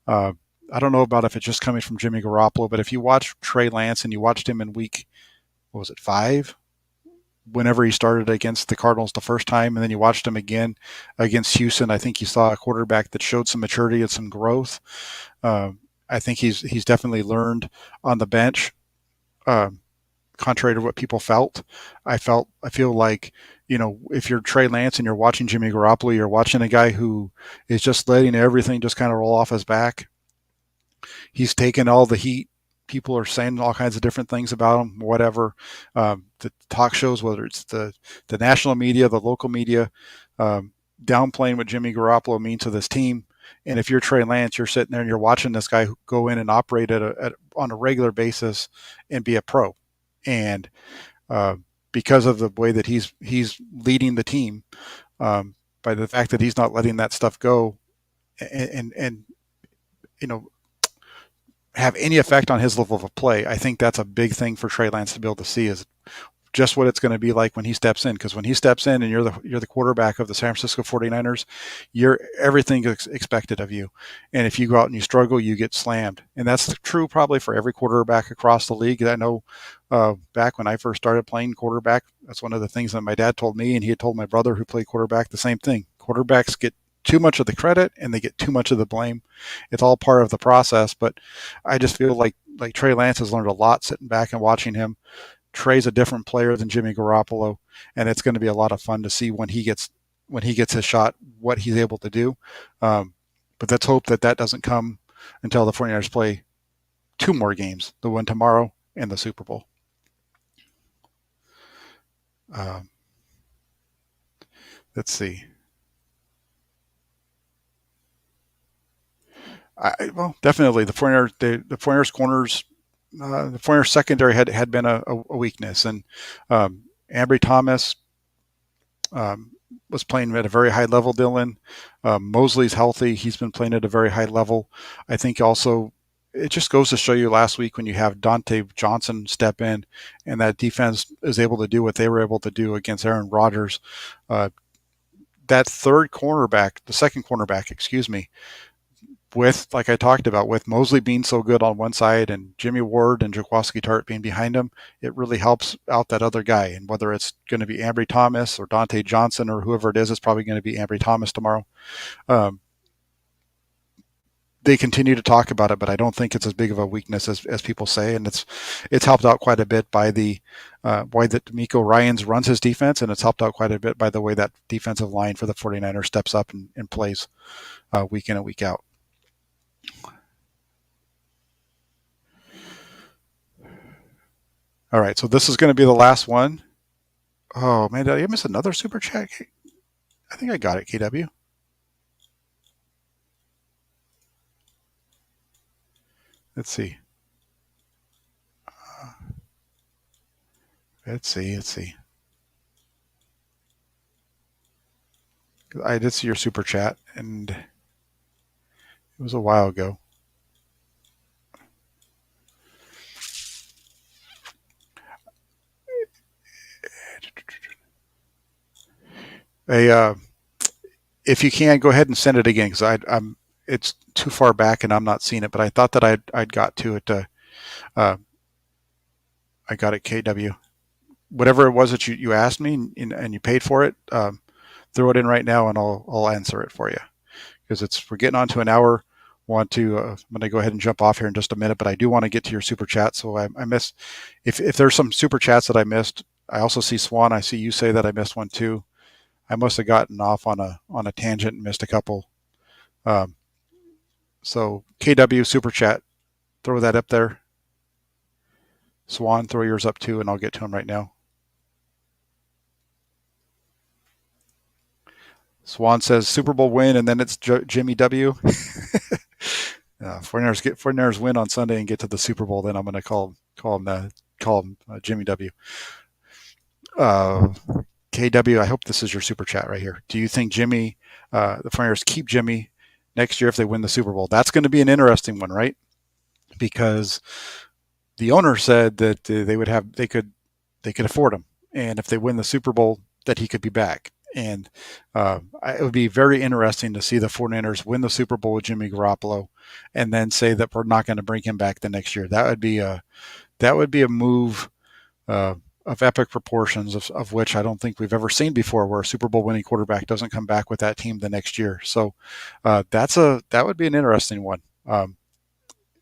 Uh, I don't know about if it's just coming from Jimmy Garoppolo, but if you watch Trey Lance and you watched him in week, what was it, 5? Whenever he started against the Cardinals the first time, and then you watched him again against Houston, I think you saw a quarterback that showed some maturity and some growth. Uh, I think he's definitely learned on the bench. Uh, Contrary to what people felt, I feel like, if you're Trey Lance and you're watching Jimmy Garoppolo, you're watching a guy who is just letting everything just kind of roll off his back. He's taken all the heat. People are saying all kinds of different things about him, whatever. The talk shows, whether it's the national media, the local media, downplaying what Jimmy Garoppolo means to this team. And if you're Trey Lance, you're sitting there and you're watching this guy go in and operate on a regular basis and be a pro. And because of the way that he's leading the team, by the fact that he's not letting that stuff go, and have any effect on his level of play, I think that's a big thing for Trey Lance to be able to see, is just what it's going to be like when he steps in. Because when he steps in and you're the quarterback of the San Francisco 49ers, you're everything expected of you. And if you go out and you struggle, you get slammed. And that's true probably for every quarterback across the league. I know back when I first started playing quarterback, that's one of the things that my dad told me, and he had told my brother who played quarterback the same thing. Quarterbacks get too much of the credit and they get too much of the blame. It's all part of the process. But I just feel like Trey Lance has learned a lot sitting back and watching him. Trey's a different player than Jimmy Garoppolo, and it's going to be a lot of fun to see when he gets his shot, what he's able to do. But let's hope that doesn't come until the 49ers play 2 more games, the one tomorrow and the Super Bowl. Let's see. Well, definitely the 49ers corners, the 49ers secondary had been a weakness, and Ambry Thomas was playing at a very high level. Dylan Mosley's healthy; he's been playing at a very high level. I think also it just goes to show you last week when you have Dante Johnson step in, and that defense is able to do what they were able to do against Aaron Rodgers. That second cornerback, excuse me, with, like I talked about, with Mosley being so good on one side and Jimmy Ward and Jaquiski Tartt being behind him, it really helps out that other guy. And whether it's going to be Ambry Thomas or Dante Johnson or whoever it is, it's probably going to be Ambry Thomas tomorrow. They continue to talk about it, but I don't think it's as big of a weakness as people say. And it's helped out quite a bit by the way that D'Amico Ryans runs his defense, and it's helped out quite a bit by the way that defensive line for the 49ers steps up and plays week in and week out. All right, so this is going to be the last one. Oh, man, did I miss another super chat? I think I got it, KW. Let's see. Let's see. I did see your super chat, and it was a while ago. If you can, go ahead and send it again, because it's too far back and I'm not seeing it. But I thought that I'd got to it. I got it, KW. Whatever it was that you asked me and you paid for it, throw it in right now and I'll answer it for you, because we're getting on to an hour. I'm going to go ahead and jump off here in just a minute, but I do want to get to your super chat. So I missed, if there's some super chats that I missed. I also see Swan. I see you say that I missed one too. I must have gotten off on a tangent and missed a couple. So KW super chat, throw that up there. Swan, throw yours up too, and I'll get to him right now. Swan says Super Bowl win, and then it's Jimmy W. 49ers win on Sunday and get to the Super Bowl, then I'm going to call him Jimmy W. KW, I hope this is your super chat right here. Do you think the 49ers keep Jimmy next year if they win the Super Bowl? That's going to be an interesting one, right? Because the owner said that they could afford him, and if they win the Super Bowl, that he could be back. And it would be very interesting to see the 49ers win the Super Bowl with Jimmy Garoppolo, and then say that we're not going to bring him back the next year. That would be a move of epic proportions, of which I don't think we've ever seen before, where a Super Bowl winning quarterback doesn't come back with that team the next year. So that would be an interesting one.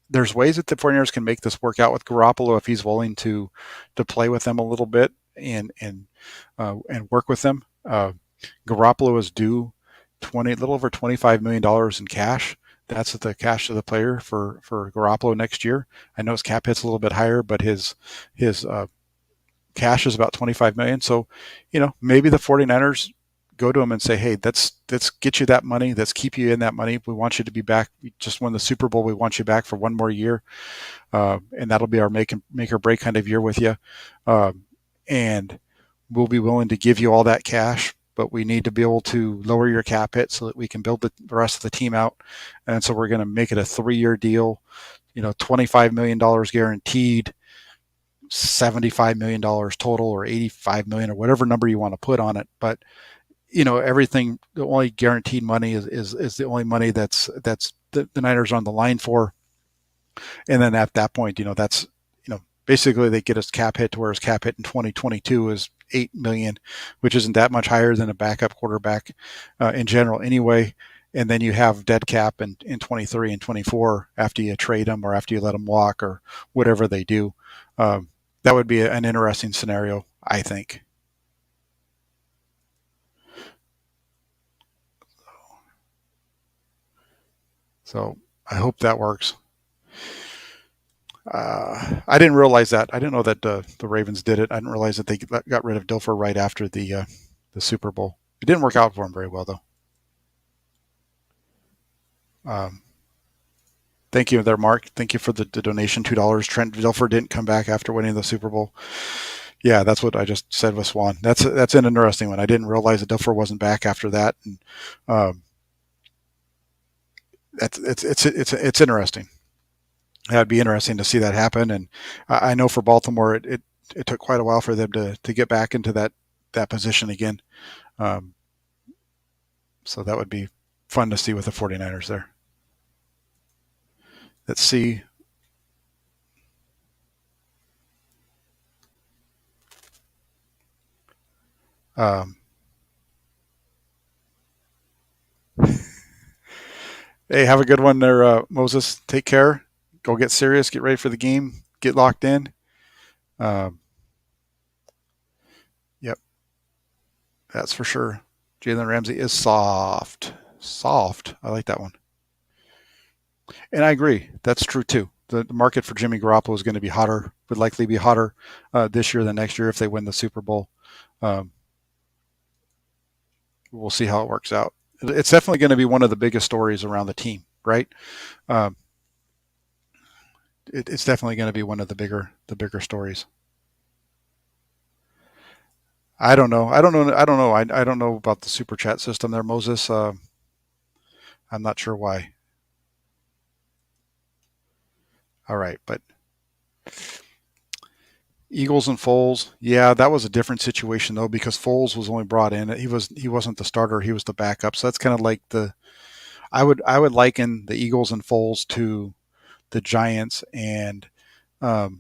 There's ways that the 49ers can make this work out with Garoppolo if he's willing to play with them a little bit and work with them. Garoppolo is due a little over $25 million in cash. That's the cash to the player for Garoppolo next year. I know his cap hit's a little bit higher, but his cash is about $25 million. So, maybe the 49ers go to him and say, hey, let's get you that money. Let's keep you in that money. We want you to be back. You just won the Super Bowl. We want you back for one more year. And that'll be our make or break kind of year with you. And we'll be willing to give you all that cash, but we need to be able to lower your cap hit so that we can build the rest of the team out. And so we're going to make it a 3-year deal, $25 million guaranteed, $75 million total, or $85 million, or whatever number you want to put on it. But everything, the only guaranteed money is the only money that's the Niners are on the line for. And then at that point, that's basically they get his cap hit to where his cap hit in 2022 is $8 million, which isn't that much higher than a backup quarterback in general anyway. And then you have dead cap in 23 and 24 after you trade them or after you let them walk or whatever they do. That would be an interesting scenario, I think. So I hope that works. I didn't realize that. I didn't know that the Ravens did it. I didn't realize that they got rid of Dilfer right after the Super Bowl. It didn't work out for him very well, though. Thank you there, Mark. Thank you for the donation, $2. Trent Dilfer didn't come back after winning the Super Bowl. Yeah, that's what I just said with Swan. That's an interesting one. I didn't realize that Dilfer wasn't back after that. And it's interesting. That'd be interesting to see that happen. And I know for Baltimore, it took quite a while for them to get back into that position again. So that would be fun to see with the 49ers there. Let's see. Hey, have a good one there, Moses. Take care. Go get serious. Get ready for the game. Get locked in. Yep. That's for sure. Jalen Ramsey is soft. Soft. I like that one. And I agree. That's true, too. The market for Jimmy Garoppolo is going to be hotter, would likely be hotter this year than next year if they win the Super Bowl. We'll see how it works out. It's definitely going to be one of the biggest stories around the team, right? It's definitely going to be one of the bigger stories. I don't know. I don't know about the super chat system there, Moses. I'm not sure why. All right, but Eagles and Foles, yeah, that was a different situation though because Foles was only brought in. He wasn't the starter. He was the backup. So that's kind of like I would liken the Eagles and Foles to the Giants and Jeff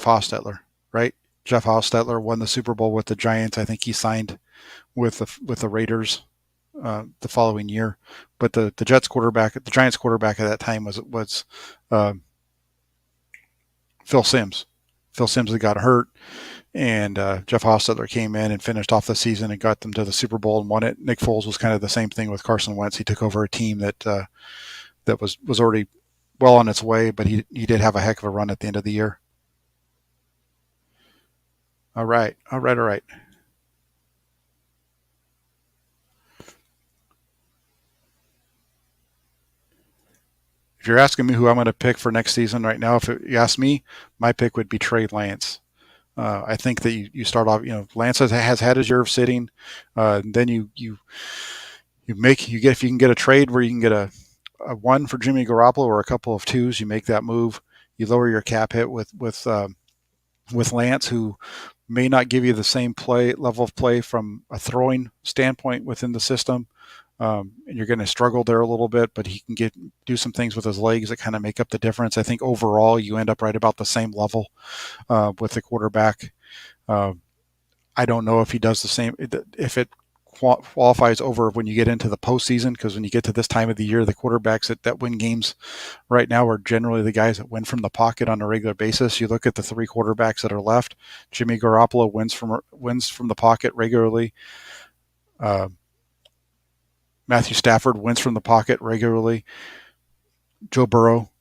Hostetler, right? Jeff Hostetler won the Super Bowl with the Giants. I think he signed with the Raiders the following year. But the Giants quarterback at that time was Phil Simms. Phil Simms had got hurt, and Jeff Hostetler came in and finished off the season and got them to the Super Bowl and won it. Nick Foles was kind of the same thing with Carson Wentz. He took over a team that was already well on its way, but he did have a heck of a run at the end of the year. All right. if you're asking me who I'm going to pick for next season right now, if you ask me, my pick would be Trey Lance. I think that you start off, Lance has had his year of sitting. Then you get, if you can get a trade where you can get a one for Jimmy Garoppolo or a couple of twos, you make that move. You lower your cap hit with Lance, who may not give you the same level of play from a throwing standpoint within the system. And you're going to struggle there a little bit, but he can do some things with his legs that kind of make up the difference. I think overall you end up right about the same level with the quarterback. I don't know if he does the same, if it qualifies over when you get into the postseason, because when you get to this time of the year, the quarterbacks that win games right now are generally the guys that win from the pocket on a regular basis. You look at the three quarterbacks that are left. Jimmy Garoppolo wins from the pocket regularly. Matthew Stafford wins from the pocket regularly. Joe Burrow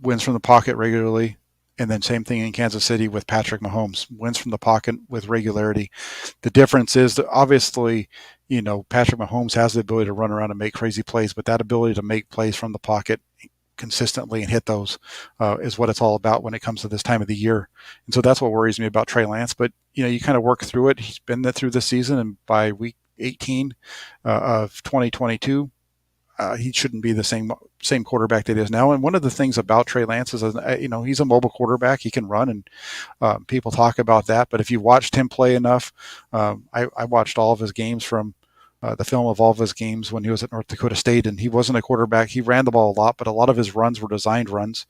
wins from the pocket regularly. And then same thing in Kansas City with Patrick Mahomes, wins from the pocket with regularity. The difference is that obviously, Patrick Mahomes has the ability to run around and make crazy plays, but that ability to make plays from the pocket consistently and hit those is what it's all about when it comes to this time of the year. And so that's what worries me about Trey Lance. But, you kind of work through it. He's been there through this season, and by week 18 of 2022, he shouldn't be the same quarterback that he is now. And one of the things about Trey Lance is, he's a mobile quarterback. He can run, and people talk about that. But if you watched him play enough, I watched all of his games from the film of all of his games when he was at North Dakota State, and he wasn't a quarterback. He ran the ball a lot, but a lot of his runs were designed runs.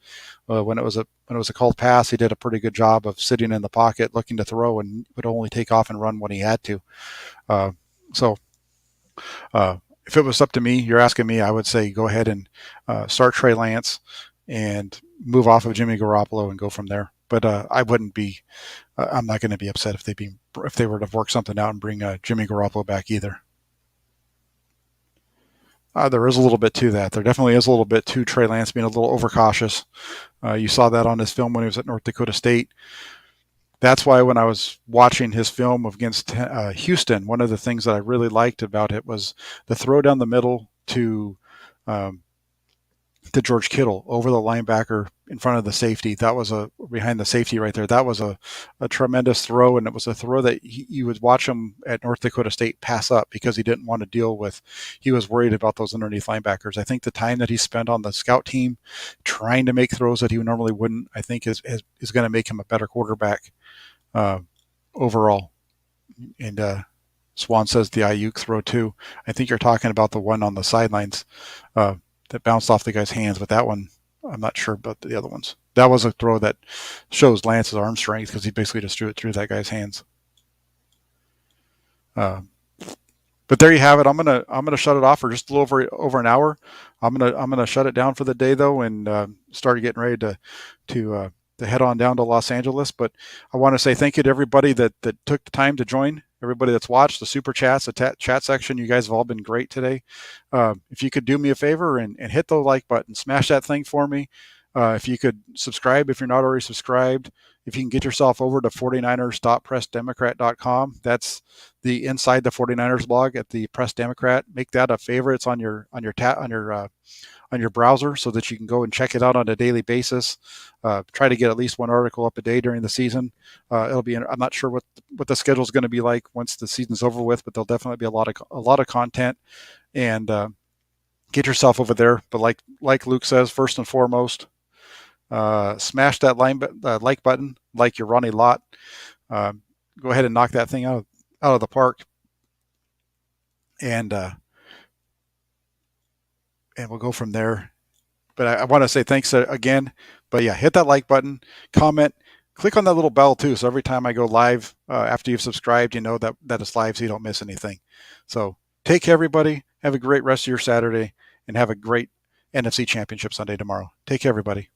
When it was a called pass, he did a pretty good job of sitting in the pocket, looking to throw, and would only take off and run when he had to. If it was up to me, you're asking me, I would say go ahead and start Trey Lance and move off of Jimmy Garoppolo and go from there. But I wouldn't be. I'm not going to be upset if they were to work something out and bring Jimmy Garoppolo back either. There is a little bit to that. There definitely is a little bit to Trey Lance being a little overcautious. You saw that on his film when he was at North Dakota State. That's why when I was watching his film against Houston, one of the things that I really liked about it was the throw down the middle to George Kittle over the linebacker in front of the safety. That was behind the safety right there. That was a tremendous throw, and it was a throw that you would watch him at North Dakota State pass up because he didn't want to deal with. He was worried about those underneath linebackers. I think the time that he spent on the scout team trying to make throws that he normally wouldn't, I think is going to make him a better quarterback overall. And Swan says the Ayuk throw too. I think you're talking about the one on the sidelines that bounced off the guy's hands, but that one, I'm not sure about the other ones. That was a throw that shows Lance's arm strength because he basically just threw it through that guy's hands. But there you have it. I'm gonna shut it off for just a little over an hour. I'm gonna shut it down for the day though, and start getting ready to head on down to Los Angeles. But I want to say thank you to everybody that took the time to join. Everybody that's watched the super chats, the chat section, you guys have all been great today. If you could do me a favor and hit the like button, smash that thing for me. If you could subscribe if you're not already subscribed. If you can get yourself over to 49ers.pressdemocrat.com, that's the Inside the 49ers blog at the Press Democrat. Make that a favorite. It's on your browser so that you can go and check it out on a daily basis. Try to get at least one article up a day during the season. I'm not sure what the schedule is going to be like once the season's over with, but there'll definitely be a lot of content. And get yourself over there. But like Luke says, first and foremost, smash that like button, like your Ronnie Lott. Go ahead and knock that thing out of the park. And we'll go from there. But I want to say thanks again. But yeah, hit that like button, comment, click on that little bell too. So every time I go live after you've subscribed, you know that it's live so you don't miss anything. So take care, everybody. Have a great rest of your Saturday and have a great NFC Championship Sunday tomorrow. Take care, everybody.